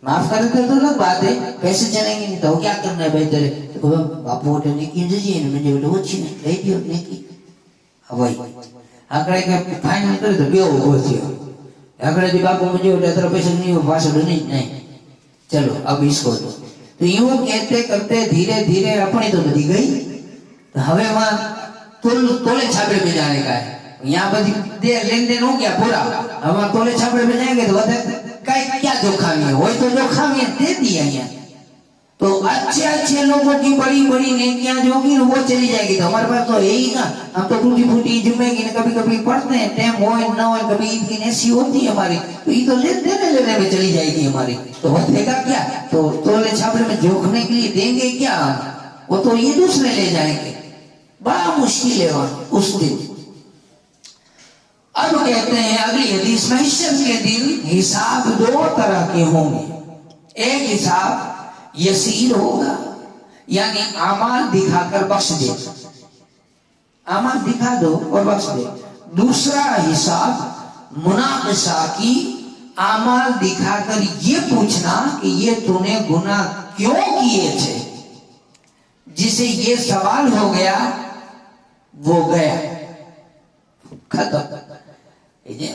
Speaker 1: معاف کر دیتے تو الگ بات ہے، پیسے چلیں گے نہیں تو کیا کرنا ہے بہتر ہے. تو باپو ووٹ نیکی دیجیے نا، مجھے بیٹا اچھی نہیں لے دیو نیکی. اب وہی آکڑے کے فائنل کرے تو بیو ہو تھیو. آکڑے دی باپو مجھے بیٹا اتنا پیسے نہیں ہو پاسے نہیں. چلو اب اس کو تو یوں کہتے کرتے دھیرے دھیرے اپنی تو بدی گئی. تو ہوے وہاں تولے چھاپے میں جانے کا ہے. یہاں بدی دیر لین دین ہو گیا پورا. ہم تولے چھاپے میں جائیں گے تو کیا جوخامی ہے؟ وہی تو جوخامی دے دیا یہاں. تو اچھے لوگوں کی بڑی بڑی نیکیاں جو ہوگی وہ چلی جائے گی. تو ہمارے پاس تو یہی نا، ہم تو ٹوٹی پھوٹی جمعے کی کبھی کبھی پڑھتے ہیں، ٹائم ہو نہ ہو، کبھی عید کی ایسی ہوتی ہے ہماری، تو یہ تو لینے میں چلی جائے گی ہماری. تو وہ دے گا کیا؟ تو تولے چھاپے میں جوکھنے کے لیے دیں گے کیا؟ وہ تو یہ دوسرے لے جائیں گے. بڑا مشکل ہے وہاں اس دن. اب کہتے ہیں اگلی حدیث میں، حشر کے دن حساب 2 طرح کے ہوں گے. ایک حساب یسیر ہوگا، یعنی اعمال دکھا کر بخش دے، اعمال دکھا دو اور بخش دے. دوسرا حساب مناقشہ کی، اعمال دکھا کر یہ پوچھنا کہ یہ تو نے گناہ کیوں کیے تھے. جسے یہ سوال ہو گیا وہ گیا ختم.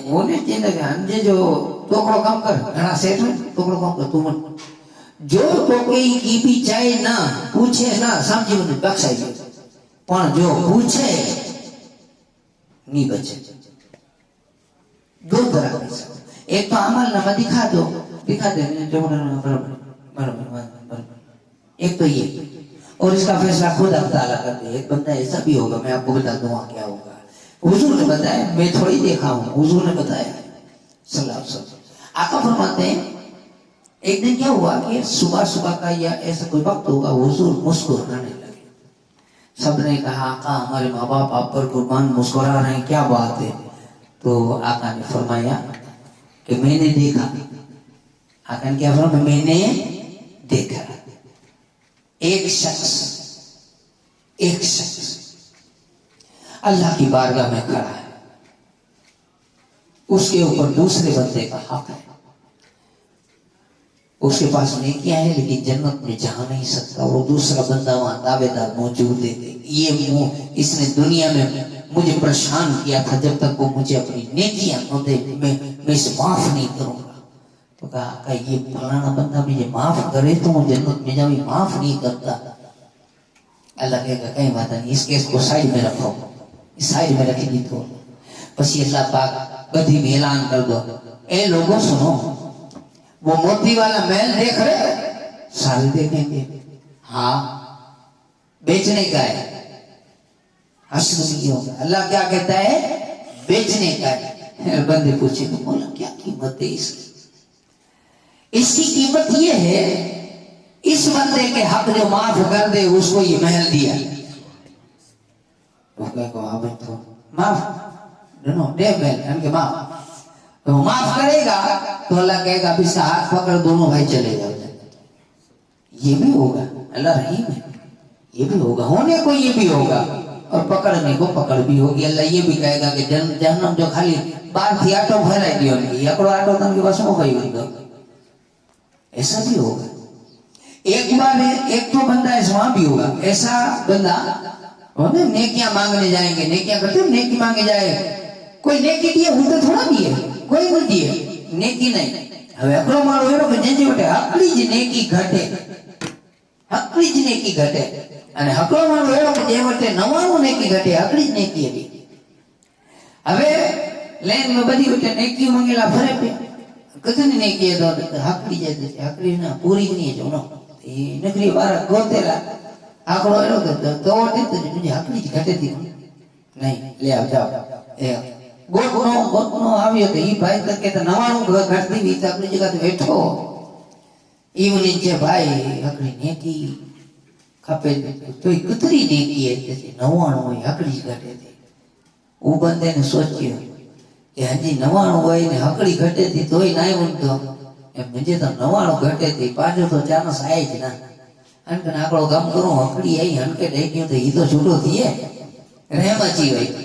Speaker 1: وہ نہیں چاہتا کہ ہنجے جو ٹوکڑو کم کر گھنا سیٹ میں ٹوکڑو کم کر. تم جو ٹوکئی کی بھی چاہے نہ پوچھے نہ سمجھے انہیں بخشائیے، پر جو پوچھے نہیں بچے. 2 طرح کی. ایک تو عمل نامہ دکھا دو، دکھا دیں ایک تو یہ، اور اس کا فیصلہ خود اللہ تعالیٰ کرتے. ایک بندہ ایسا بھی ہوگا، میں آپ کو بتا دوں کیا ہوگا. حضور نے بتایا، میں تھوڑی دیکھا ہوں، حضور نے بتایا صلی اللہ علیہ وسلم. آقا فرماتے ہیں ایک دن کیا ہوا کہ صبح کا یا ایسا کوئی وقت ہوگا، حضور مسکرانے لگے. سب نے کہا آقا ہمارے ماں باپ آپ پر قربان مسکرا رہے ہیں، کیا بات ہے؟ تو آقا نے فرمایا کہ میں نے دیکھا. آقا نے کیا فرمایا؟ میں نے دیکھا ایک شخص اللہ کی بارگاہ میں کھڑا ہے، اس کے اوپر دوسرے بندے کا حق ہے. اس کے پاس نیکیاں ہیں لیکن جنت میں جا نہیں سکتا. وہ دوسرا بندہ وہاں دعوے دار موجود ہے. یہ اس نے دنیا میں مجھے پریشان کیا تھا، جب تک وہ مجھے اپنی نیکیاں نہ دے میں اسے معاف نہیں کروں گا. تو کہا کہ یہ فلانا بندہ مجھے معاف کرے تو وہ جنت میں جاؤں، معاف نہیں کرتا. اللہ کہے گا کہیں بات نہیں، اس کیس کو سائڈ میں رکھو. سائڈ میں رکھے گی تو بس اللہ پاک بدھی میں اعلان کر دو، اے لوگوں سنو، وہ موتی والا محل دیکھ رہے؟ سارے دیکھیں گے. ہاں بیچنے کا ہے. حسن نہیں ہوگا. اللہ کیا کہتا ہے؟ بیچنے کا ہے. بندے پوچھے تو مولا کیا قیمت ہے اس کی؟ اس کی قیمت یہ ہے اس بندے کے حق جو معاف کر دے اس کو یہ محل دیا. معاف معاف کرے گا تو اللہ کہے گا اب اس کا ہاتھ پکڑ دونوں بھائی چلے جاؤ. یہ بھی ہوگا, اللہ رحیم ہے, یہ بھی ہوگا, ہونے کو یہ بھی ہوگا اور پکڑنے کو پکڑ بھی ہوگی. اللہ یہ بھی کہے گا کہ جہنم جو خالی بار تھی آٹو بھرائی دی ہوگی یکڑو آٹو تم کے بس میں گئی ہوگا. ایسا بھی ہوگا. ایک بار ایک تو بندہ ایسا وہاں بھی ہوگا, ایسا بندہ نیکیاں مانگنے جائیں گے, نیکیاں کرتے ہیں, نیکی مانگے جائے, کوئی نیکی دیے ہوتے تھوڑا دیے, کوئی نہیں دیے, نیکی نہیں. હવે એકલો મારો એનો કે જેજી વટે હકડી જ નેકી ઘટે, હકડી જ નેકી ઘટે, અને હકલો મારો એનો કે જે વટે 99 નેકી ઘટે, હકડી જ નેકી હતી. હવે લેન માં બધી વટે નેકી મંગેલા ફરે પે કતની નેકી હતો હકડી જાય છે, હકડી ના પૂરી નહીં જો નો એ નકરી બાર ગોતેલા આકડો એનો કે તો વટે તો બીજી હકડી જ ઘટે હતી નહીં. લે આવ જાવ એ ગોતનો આવ્યો તો ઈ ભાઈ તો કે 99 ઘટતી વી તો આપણી જગ્યા બેઠો ઈ બોલી છે ભાઈ હકડી નેકી ખપે તો ઈ કતરી નેકી હતી 99 હકડી જ ઘટે હતી. ઓ બંદે ને સોચ્યો કે હજી 99 હોય ને હકડી ઘટે હતી તોય નાય ઉંટો એમ મુજે તો 99 ઘટે હતી પાછો તો ચાનસ આય જ ના અનકન આકડો કામ કરો હકડી આઈ હનકે દઈ ગયો તો ઈ તો છૂટો થઈએ રહેમચી હોય.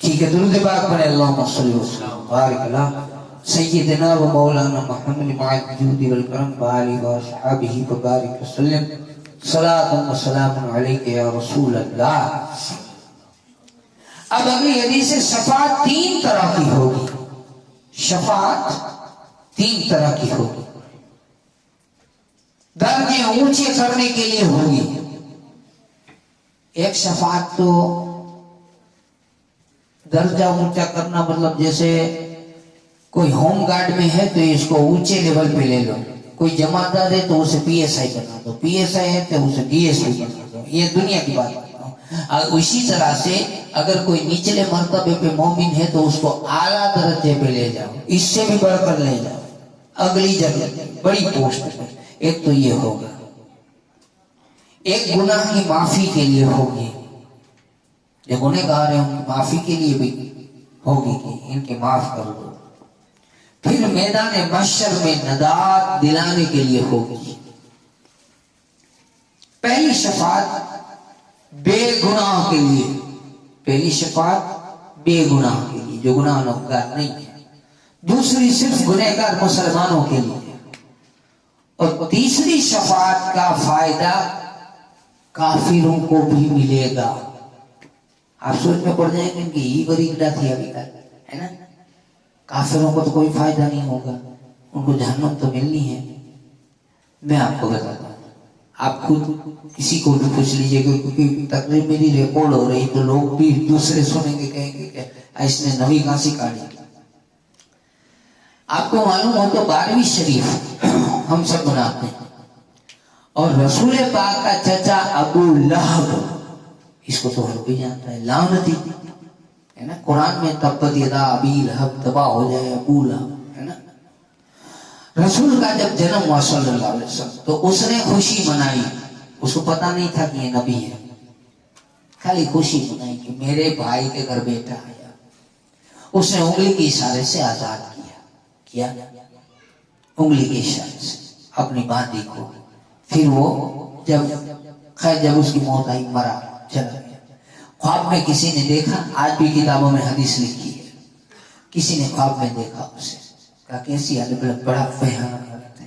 Speaker 1: ٹھیک ہے، درود پاک پڑھیں، اللہم صلی وسلم بارک اللہ سیدنا و مولانا محمد مع الجود والکرم وآلہ وصحبہ وبارک وسلم صلاۃ و سلام علیک یا رسول اللہ۔ اب اگلی حدیث سے شفاعت تین طرح کی ہوگی، شفاعت تین طرح کی ہوگی، درجے اونچے کرنے کے لیے ہوگی۔ ایک شفاعت تو درجہ اونچا کرنا، مطلب جیسے کوئی ہوم گارڈ میں ہے تو اس کو اونچے لیول پہ لے لو، کوئی جماعتدار ہے تو اسے پی ایس آئی بنا دو، پی ایس آئی ہے تو اسے ڈی ایس پی بنا دو، یہ دنیا کی بات کرتا ہوں۔ اسی طرح سے اگر کوئی نچلے مرتبے پہ مومن ہے تو اس کو اعلیٰ درجے پہ لے جاؤ، اس سے بھی بڑھ کر لے جاؤ اگلی جگہ بڑی پوسٹ پہ۔ ایک تو یہ ہوگا، ایک گناہ کی معافی کے لیے ہوگی، جو گنہگار ہیں ان کی معافی کے لیے بھی ہوگی کہ ان کے معاف کر دو۔ پھر میدان محشر میں نجات دلانے کے لیے ہوگی۔ پہلی شفاعت بے گناہ کے لیے، پہلی شفاعت بے گناہ کے لیے جو گناہ گار نہیں ہے، دوسری صرف گنہگار مسلمانوں کے لیے، اور تیسری شفاعت کا فائدہ کافروں کو بھی ملے گا۔ آپ سوچ میں پڑ جائیں گے کہ یہ بڑی گڈا تھی ابھی تک، ہے نا؟ کافروں کو تو کوئی فائدہ نہیں ہوگا، ان کو جہنم تو ملنی ہے۔ میں آپ کو بتاتا ہوں، آپ خود کسی کو بھی پوچھ لیجئے گا، کیونکہ تقریر میری ریکارڈ ہو رہی تو لوگ بھی دوسرے سنیں گے، کہیں گے کہ اس نے نبی کہاں سے کاٹی۔ آپ کو معلوم ہو تو 12ویں شریف ہم سب مناتے ہیں، اور رسول پاک کا چچا ابو لہب، اس کو تو ہر کوئی جانتا ہے، لعنتی ہے نا۔ قرآن میں تبت یدا ابی لہب، تباہ ہو جائے ابو لہب، ہے نا۔ رسول کا جب جنم ہوا صلی اللہ علیہ وسلم تو اس نے خوشی منائی، اس کو پتا نہیں تھا کہ یہ نبی ہے، خالی خوشی منائی کہ میرے بھائی کے گھر بیٹا آیا۔ اس نے انگلی کے اشارے سے آزاد کیا انگلی کے اشارے سے اپنی باندی کو۔ پھر وہ جب اس کی موت آئی، مرا، چلا گیا۔ خواب میں کسی نے دیکھا، آج بھی کتابوں میں حدیث لکھی ہے، کسی نے خواب میں دیکھا اسے، کہا کیسی حالت، بڑا بھیانک حالت ہے،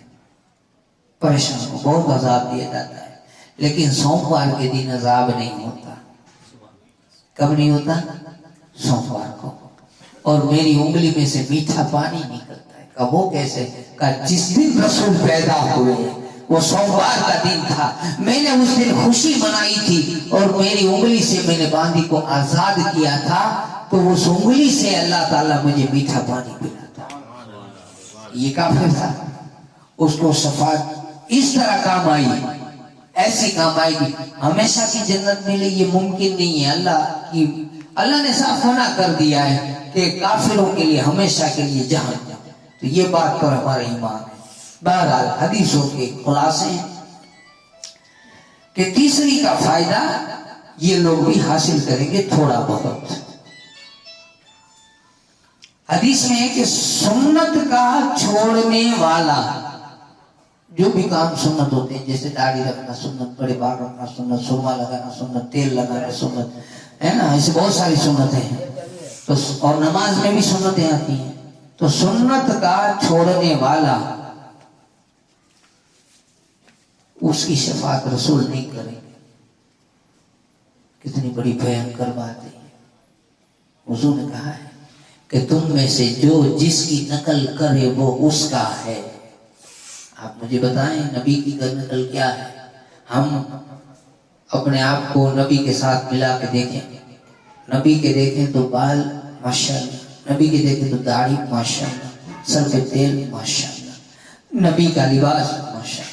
Speaker 1: پریشان ہو، بہت عذاب دیا جاتا ہے، لیکن سوموار کے دن عذاب نہیں ہوتا۔ کب نہیں ہوتا؟ سوموار کو۔ اور میری انگلی میں سے میٹھا پانی نکلتا ہے۔ کہا وہ کیسے؟ کہا جس دن رسول پیدا ہوئے وہ سوموار کا دن تھا، میں نے اس دن خوشی منائی تھی، اور میری انگلی سے میں نے باندی کو آزاد کیا تھا، تو اس انگلی سے اللہ تعالیٰ مجھے میٹھا پانی پلاتا۔ یہ کافر تھا، اس کو شفاعت اس طرح کام آئی، ایسی کام آئے گی۔ ہمیشہ کی جنت ملے یہ ممکن نہیں ہے، اللہ نے صاف منع کر دیا ہے کہ کافروں کے لیے ہمیشہ کے لیے جہنم۔ تو یہ بات پر ہمارا ایمان ہے۔ بہرحال حدیثوں کے خلاصے ہیں کہ تیسری کا فائدہ یہ لوگ بھی حاصل کریں گے تھوڑا بہت۔ حدیث میں ہے کہ سنت کا چھوڑنے والا، جو بھی کام سنت ہوتے ہیں، جیسے داڑھی رکھنا سنت، بڑے بال رکھنا سنت، سرما لگانا سنت، تیل لگانا سنت، ہے نا، ایسے بہت ساری سنتیں ہیں، تو اور نماز میں بھی سنتیں آتی ہیں۔ تو سنت کا چھوڑنے والا، اس کی شفاعت رسول نہیں کریں گے۔ کتنی بڑی بھیانکر بات ہے۔ حضور نے کہا ہے کہ تم میں سے جو جس کی نقل کرے وہ اس کا ہے۔ آپ مجھے بتائیں نبی کی نقل کیا ہے؟ ہم اپنے آپ کو نبی کے ساتھ ملا کے دیکھیں، نبی کے دیکھیں تو بال ماشاءاللہ، نبی کے دیکھیں تو داڑھی ماشاءاللہ، سر پہ تیل ماشاءاللہ، نبی کا لباس ماشاءاللہ،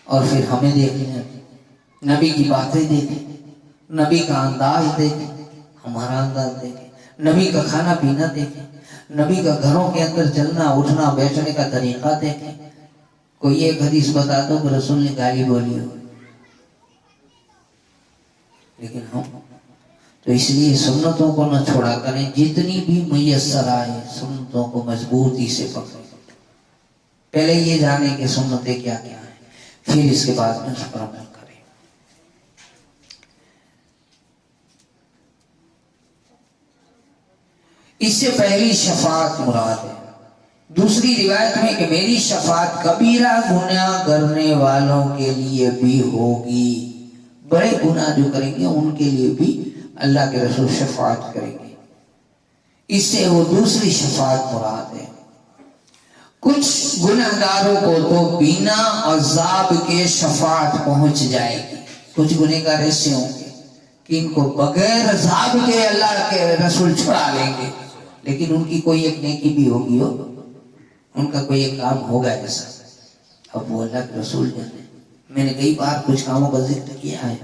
Speaker 1: اور پھر ہمیں دیکھیں، نبی کی باتیں دیکھیں، نبی کا انداز دیکھیں، ہمارا انداز دیکھیں، نبی کا کھانا پینا دیکھیں، نبی کا گھروں کے اندر چلنا اٹھنا بیٹھنے کا طریقہ دیکھیں۔ کوئی ایک حدیث بتا دو کہ رسول نے گالی بولی ہو، لیکن ہم تو اس لیے سنتوں کو نہ چھوڑا کریں، جتنی بھی میسر آئے سنتوں کو مضبوطی سے پکڑیں۔ پہلے یہ جانیں کہ سنتیں کیا کیا ہیں، پھر اس کے بعد میں اس پر عمل کریں۔ اس سے پہلی شفاعت مراد ہے۔ دوسری روایت میں کہ میری شفاعت کبیرہ گناہ کرنے والوں کے لیے بھی ہوگی، بڑے گناہ جو کریں گے ان کے لیے بھی اللہ کے رسول شفاعت کریں گے، اس سے وہ دوسری شفاعت مراد ہے۔ کچھ گناہگاروں کو تو بنا عذاب کے شفاعت پہنچ جائے گی، کچھ گنہگار ایسے ہوں گے کہ ان کو بغیر عذاب کے اللہ کے رسول چھڑا لیں گے، لیکن ان کی کوئی ایک نیکی بھی ہوگی، ان کا کوئی ایک کام ہوگا ایسا، اب وہ اللہ کے رسول جانے۔ میں نے کئی بار کچھ کاموں کا ذکر کیا ہے،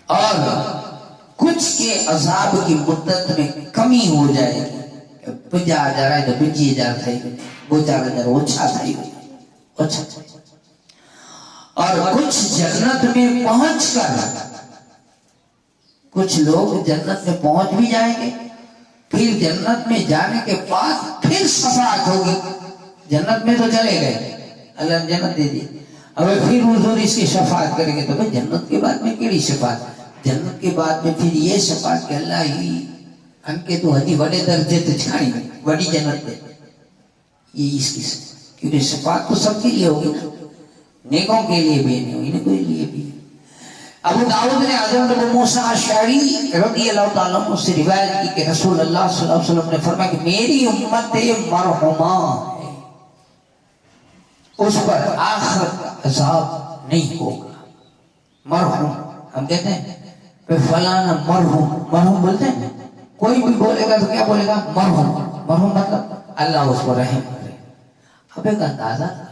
Speaker 1: اور کچھ کے عذاب کی مدت میں کمی ہو جائے گی، 50,000 ہے تو 25,000 تھا، وہ 4,000 اچھا تھا، اچھا۔ اور کچھ جنت میں پہنچ کر، کچھ لوگ جنت میں پہنچ بھی جائیں گے، پھر جنت میں جانے کے بعد پھر شفاعت ہوگی۔ جنت میں تو چلے گئے، اللہ نے جنت دے دی، اب پھر حضور اس کی شفاعت کریں گے، تو بھئی جنت کے بعد میں کیڑی شفاعت؟ جنت کے بعد میں پھر یہ شفاعت کہ اللہ ہی ان کے تو ہجی بڑے درجے تے چھاڑی بڑی جنت دے، یہ اس کی، کیونکہ شفاعت تو سب کے لیے ہوگی نا، نیکوں کے لیے بھی نہیں ہوگی، کوئی لیے بھی۔ ابو داؤد نے حضرت ابو موسیٰ اشعری رضی اللہ تعالیٰ عنہ سے روایت کی کہ رسول اللہ صلی اللہ علیہ وسلم نے فرمایا کہ میری امت مرحومہ ہے، اس پر آخرت کا عذاب نہیں ہوگا۔ مرحوم ہم کہتے ہیں کہ فلانا مرحوم، مرحوم بولتے ہیں، کوئی بھی بولے گا تو کیا بولے گا؟ مرحوم۔ مرحوم مطلب اللہ اس پر رحم کرے۔ اب ایک اندازہ تھا،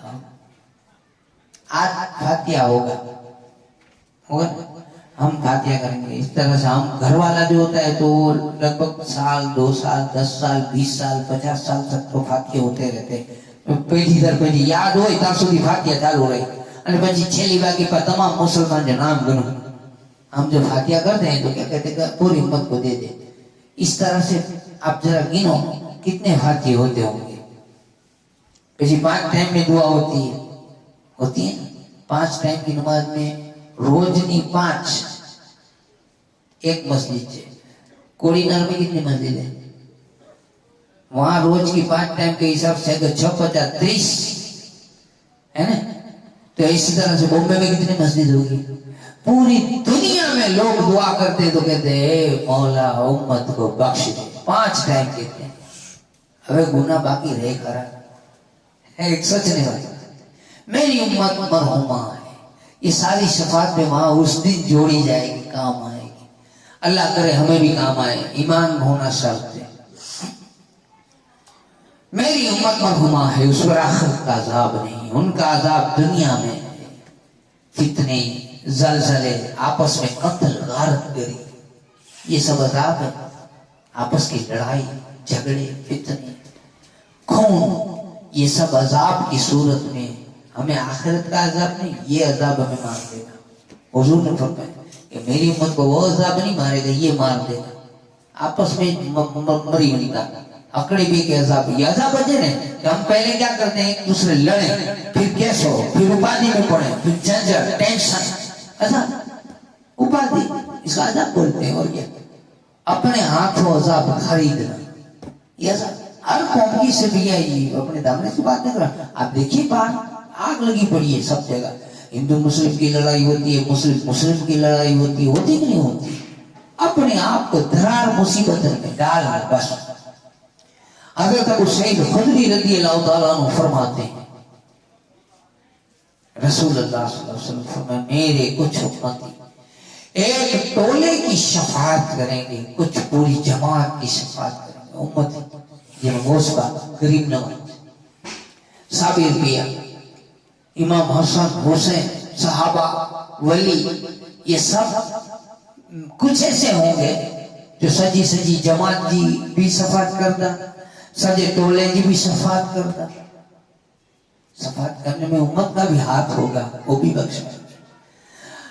Speaker 1: آج فاتحہ ہوگا، ہم فاتحہ کریں گے، اس طرح سے ہم گھر والا جو ہوتا ہے تو لگ بھگ سال 2 سال 10 سال 20 سال 50 سال تک تو فاتحہ ہوتے رہتے، پیڑھی در پیڑھی یاد ہوئی تا سودی فاتحہ چالو رہی، اور پچھی چھیلی باقی پر تمام مسلمان جو نام گنو، ہم جو فاتحہ کرتے ہیں تو کیا کہتے ہیں کہ پوری امت کو دے دے۔ اس طرح سے آپ ذرا گنو کتنے فاتحے ہوتے ہوں گے۔ پچھی 5 ٹائم میں دعا ہوتی ہے، 5 ٹائم کی نماز میں روزنی 5، ایک مسجد سے کوڑی نال میں کتنی مسجد ہے، وہاں روز کی 5 ٹائم کے حساب سے اگر 6 50 30 ہے نا، تو اسی طرح سے بمبے میں کتنی مسجد ہوگی؟ پوری دنیا میں لوگ دعا کرتے تو کہتے اے مولا امت کو بخش دے، 5 ٹائم کہتے ہیں۔ ابے گناہ باقی رہے کرا ہے، ایک سچنے والی میری امت مرحومہ ہے، یہ ساری شفاعت میں وہاں اس دن جوڑی جائے گی، کام آئے گی۔ اللہ کرے ہمیں بھی کام آئے، ایمان ہونا شرط ہے۔ میری امت مرحومہ ہے، اس پر آخرت کا عذاب نہیں، ان کا عذاب دنیا میں ہے، فتنے زلزلے، آپس میں قتل غارت گری، یہ سب عذاب ہے، آپس کی لڑائی جھگڑے فتنے خون، یہ سب عذاب کی صورت میں ہمیں آخرت کا عذاب نہیں، یہ عذاب ہمیں مار دے گا۔ حضور نے فرمایا کہ میری امت کو وہ عذاب نہیں مارے گا، یہ مار دے گا۔ آپس میں مری ہوتا اکڑی بھی کے عذاب، یہ عذاب وجہ ہے کہ ہم پہلے کیا کرتے ہیں، ایک دوسرے لڑیں، پھر کیس ہو، پھر اپادی میں پڑیں، پھر جنجر ٹینشن، عذاب اپادی، اس کا عذاب بولتے ہیں۔ اور کیا اپنے ہاتھوں عذاب خریدنا، یہ عذاب ہر قوم کی سے بھی ہے، یہ اپنے دامنے سے بات نہیں کر رہا۔ آپ دیکھیے باہر آگ لگی پڑی ہے سب جگہ، ہندو مسلم کی لڑائی ہوتی ہے، مسلم کی لڑائی ہوتی ہے کہ نہیں ہوتی؟ اپنے آپ کو درار مصیبت میں ڈالنا بس۔ حضرت ابو سعید خدری رضی اللہ تعالیٰ عنہ فرماتے ہیں، رسول اللہ صلی اللہ علیہ وسلم فرمایا میرے کچھ امتی ایک ٹولے کی شفاعت کریں گے، کچھ پوری جماعت کی شفاعت کریں گے۔ امتی یہ موسبہ غریب نواز صابر بیا، امام حسن حسین، صحابہ ولی، یہ سب کچھ ایسے ہوں گے جو سجی سجی جماعت جی بھی شفاعت کرتا، سجے ٹولے جی بھی شفاعت کرتا۔ شفاعت کرنے میں امت کا بھی ہاتھ ہوگا، وہ بھی بخشا۔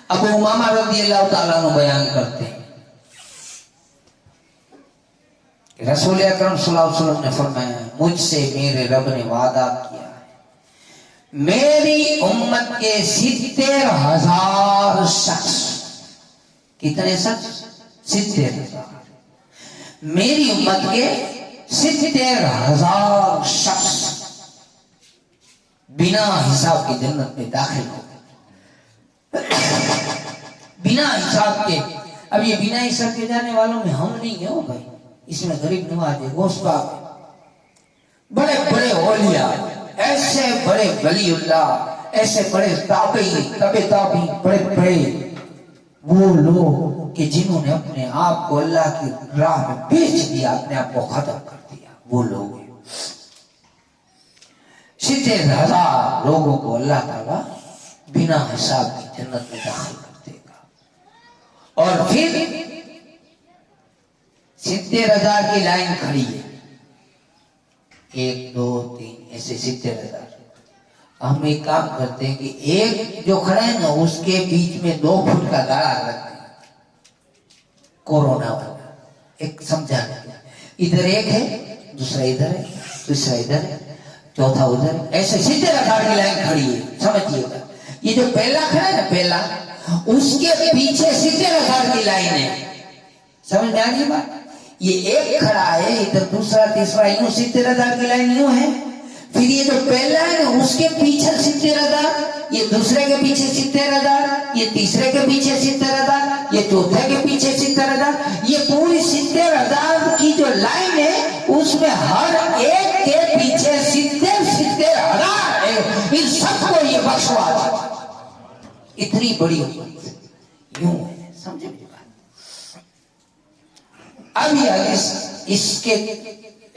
Speaker 1: ابو امامہ رضی اللہ تعالیٰ عنہ بیان کرتے ہیں کہ رسول اکرم صلی اللہ علیہ وسلم نے فرمایا مجھ سے میرے رب نے وعدہ کیا ہے، میری امت کے 70,000 شخص، کتنے شخص؟ 70,000 میری امت کے 70,000 شخص بنا حساب کی جنت میں داخل ہو گئے، بنا حساب کے۔ اب یہ بنا حساب کے جانے والوں میں ہم نہیں ہیں بھائی، اس میں غریب نواز ہے، غوث پاک ہے، بڑے بڑے اولیاء، ایسے بڑے ولی اللہ، ایسے بڑے تابعی، تابعی، بڑے بڑے وہ لوگ کہ جنہوں نے اپنے آپ کو اللہ کی راہ میں بیچ دیا، اپنے آپ کو ختم کر دیا، وہ لوگ 70,000 لوگوں کو اللہ تعالیٰ بنا حساب کی جنت میں داخل کر دے گا۔ اور پھر 70,000 کی لائن کھڑی ہے، 1 2 3 ایسے 70,000۔ ہم ایک کام کرتے ہیں کہ ایک جو کھڑا ہے نا اس کے بیچ میں 2 فٹ کا گاڑا رکھتے ہیں، کورونا والا، ایک سمجھانے کا، ادھر ایک ہے، دوسرا ادھر ہے، تیسرا ادھر ہے، چوتھا ادھر ہے، ایسے 70,000 کی لائن کھڑی ہے۔ سمجھیے گا، یہ جو پہلا کھڑا ہے نا، پہلا، اس کے پیچھے 70,000 کی لائن ہے۔ سمجھ میں آ رہی بات؟ یہ ایک کھڑا ہے، ادھر دوسرا تیسرا، یوں 70,000 کی لائن یوں ہے۔ پھر یہ جو پہلا ہے نا اس کے پیچھے 70,000، یہ دوسرے کے پیچھے 70,000، یہ تیسرے کے پیچھے 70,000، یہ چوتھے کے پیچھے 70,000، یہ پوری 70,000 کی جو لائن ہے اس میں ہر ایک کے پیچھے 70,000 ہے۔ ان سب کو یہ بخشوا دیا، اتنی بڑی یوں ہے، سمجھے میری بات؟ اب یہ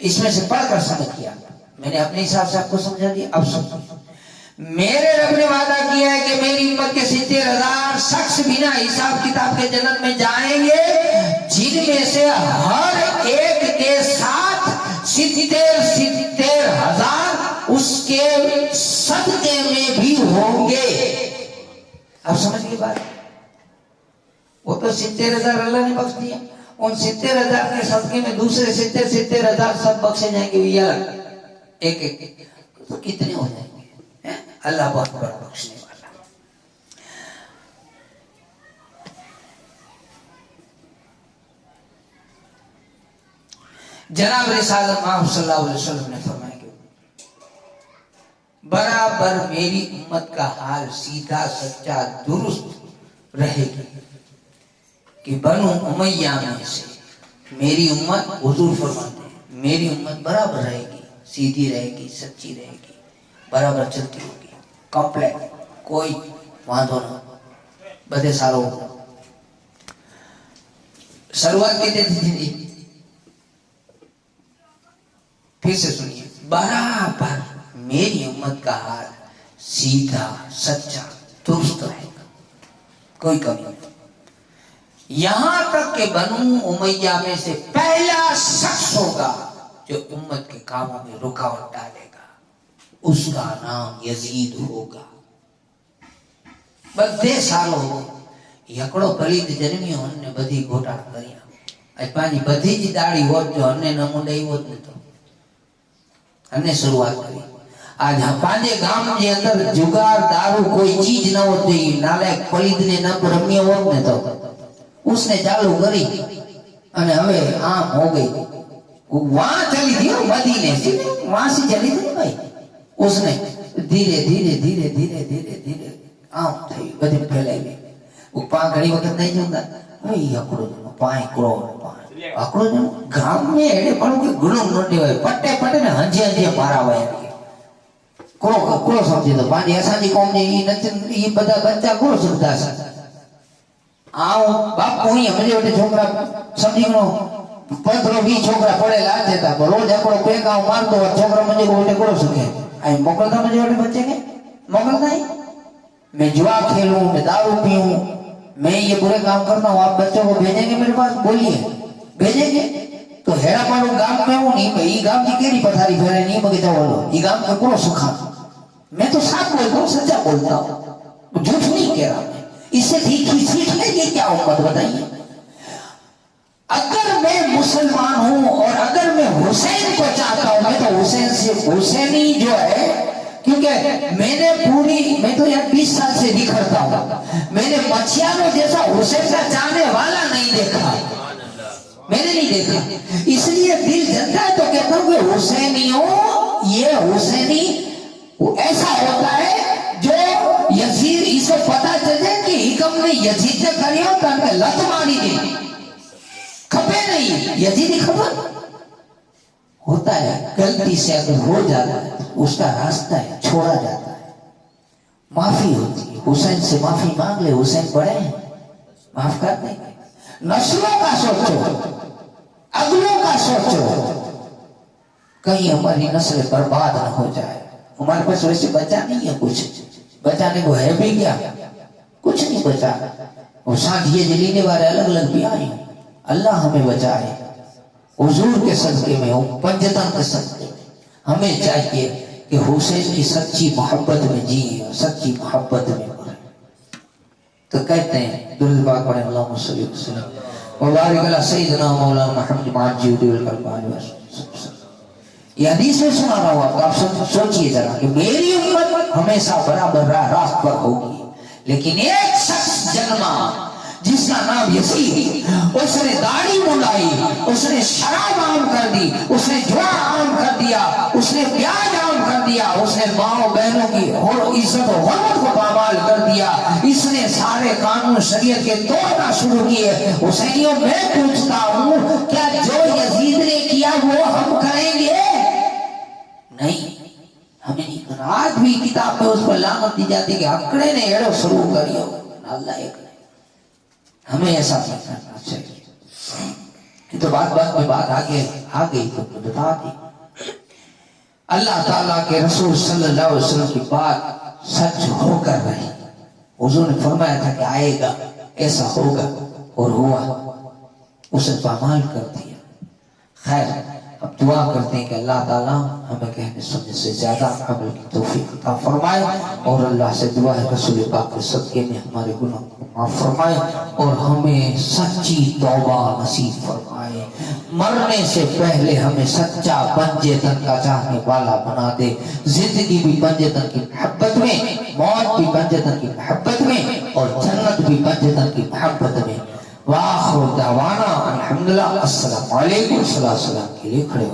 Speaker 1: اس میں سے پڑھ کر سمجھ کیا، میں نے اپنے حساب سے آپ کو سمجھا دیا۔ اب سمجھو، میرے رب نے وعدہ کیا ہے کہ میری امت کے 70,000 شخص بنا حساب کتاب کے جنت میں جائیں گے، جن میں سے ہر ایک کے ساتھ 70,000 اس کے صدقے میں بھی ہوں گے۔ اب سمجھ گئے بات؟ وہ تو 70,000 اللہ نے بخش دیا، ان 70,000 کے صدقے میں دوسرے 70,000 سب بخشے جائیں گے، یہ الگ ایک ایک، تو کتنے ہو جائیں گے؟ اللہ بہت بڑا بخشنے والا۔ جناب رسالت محمد صلی اللہ علیہ وسلم نے فرمایا کہ برابر میری امت کا حال سیدھا سچا درست رہے گی کہ بنو امیہ میں سے میری امت، حضور فرماتے ہیں میری امت برابر رہے گی، سیدھی رہے گی، سچی رہے گی، برابر چلتی ہوگی، کمپلیٹ، کوئی واندھو نہ، بدے سارو ہوگا۔ شروعات کہتے تھے، پھر سے سنیے، برابر میری امت کا حال سیدھا سچا درست رہے گا، کوئی کمی نہیں، یہاں تک کہ بنو امیہ میں سے پہلا شخص ہوگا جو امت کے کاموں میں رکاوٹ ڈالے گا، اس کا نام یزید ہوگا۔ بدے سالو ہو یکڑو پلید جنمی ہن نے بدھی گھوٹا کریا، اج پانچی بدھی جی داڑھی ہوت جو ہن نے نمونڈائی ہوت نے تو ہن نے شروعات کری۔ آج پانچے گام کے اندر جگار دارو کوئی چیز نہ ہوتی، نالائک پلید نے نہ رمی ہوت نے تو اس نے چالو کری અને હવે આમ હો ગઈ وہاں چلی تھی مدینے سے، وہاں سے چلی تھی بھائی، اس نے دھیرے دھیرے دھیرے دھیرے دھیرے دھیرے عام تھی، بدے پھیلائی گئی۔ وہ پاں گھڑی وقت نہیں جاتا، وہی اکڑو جنو پائیں کرو پائیں اکڑو جنو گام میں ایڑے پڑھو کہ گنو نوٹے ہوئے پٹے پٹے نے ہنجے ہنجے مارا ہوئے کرو سمجھے تو پانچ ایسا جی قوم نے یہ بدا بچہ کرو سکتا سا آؤ باپ کو ہی ہمیں جو چھوکرا سمجھی گنو 15-20 چھوکرا پڑے لا دیتا، روز اکڑو پیکاؤ مار دو اور چھوکرا مجھے کو وٹے کرو سکے آئی موکلتا مجھے وٹے بچے کے موکلتا ہی، میں جوا کھیلوں، میں دارو پیوں، میں یہ برے کام کرتا ہوں، آپ بچوں کو بھیجیں گے میرے پاس؟ بولیے بھیجیں گے؟ تو ہیرا پاڑو گام میں ہوں نہیں بھئی، گام کی کیری پتھاری پھیرے نہیں بگیتا بولو، یہ گام میں کرو سکھا، میں تو ساتھ بولتا ہوں، سچا بولتا ہوں، جھوٹ نہیں کہہ رہا میں، اس سے سیکھ لیں گے کیا امت بتائیے؟ اگر میں مسلمان ہوں اور اگر میں حسین کو چاہتا ہوں، میں تو حسین سے حسینی جو ہے، کیونکہ میں تو یار 20 سال سے دکھرتا ہوں، میں نے مچھیانوں جیسا حسین کا چاہنے والا نہیں دیکھا، میں نے نہیں دیکھا. اس لیے دل جلتا ہے تو کہتا ہوں کہ حسینیوں، یہ حسینی وہ ایسا ہوتا ہے جو یزید اسے پتا چلے کہ حکم نے یزید نے کری ہو تو لت ماری دی کھپے نہیں. یزید خبر ہوتا ہے غلطی سے اگر ہو جاتا ہے اس کا راستہ ہے چھوڑا جاتا ہے، معافی ہوتی ہے. حسین سے معافی مانگ لے، حسین بڑے ہیں معاف کر دیں گے. نسلوں کا سوچو، اگلوں کا سوچو، کہیں ہماری نسل برباد نہ ہو جائے. ہمارے پاس ویسے بچا نہیں ہے، کچھ بچانے کو ہے بھی کیا، کچھ نہیں بچا. اور ساتھ یہ جلینے والے الگ الگ بھی آئے. اللہ ہمیں بچائے حضور کے صدقے میں، پنجتن کے صدقے میں. ہمیں چاہیے کہ حسین کی سچی محبت میں جیئے، سچی محبت میں مرے. تو کہتے ہیں درود پاک پڑھیں اللہم صلی اللہ علیہ وسلم وبارک علی سیدنا مولانا محمد معجود القلب. یہ حدیث میں سنا رہا ہوں آپ سوچئے ذرا کہ میری امت ہمیشہ برابر راست پر ہوگی، لیکن ایک شخص جنما جس کا نام یزید، اس نے داڑھی منڈائی، اس نے شراب عام کر دی، اس نے جوا عام کر دیا، اس نے پیاز عام کر دیا، اس نے ماں بہنوں کی عزت و حرمت کو پامال کر دیا، اس نے سارے قانون شریعت کے توڑنا شروع کیے. حسینیوں میں پوچھتا ہوں کیا جو یزید نے کیا وہ ہم کریں گے؟ نہیں، ہمیں نہیں کرنا. آج بھی کتاب میں اس پر لعنت دی جاتی کہ اکڑے نے ایڑو شروع کریو، اللہ ایک نہیں. ہمیں ایسا نہیں کرنا چاہیے. کہ تو بات میں بات آگے آ گئی تو بتا دی. اللہ تعالیٰ کے رسول صلی اللہ علیہ وسلم کی بات سچ ہو کر رہی. حضور نے فرمایا تھا کہ آئے گا، ایسا ہوگا، اور ہوا. اسے پامال کر دیا. خیر، اب دعا کرتے ہیں کہ اللہ تعالیٰ ہمیں کہنے سننے سے زیادہ عمل کی توفیق عطا فرمائے، اور اللہ سے دعا ہے رسول پاک کے صدقے میں ہمارے گناہ کو معاف فرمائے اور ہمیں سچی توبہ نصیب فرمائے. مرنے سے پہلے ہمیں سچا پنجے تن کا چاہنے والا بنا دے. زندگی بھی پنجے تن کی محبت میں، موت بھی پنجے تن کی محبت میں، اور جنت بھی پنجے تن کی محبت میں. وآخر دعوانا الحمدللہ. السلام علیکم. صلی اللہ علیہ وسلم کے لیے کھڑے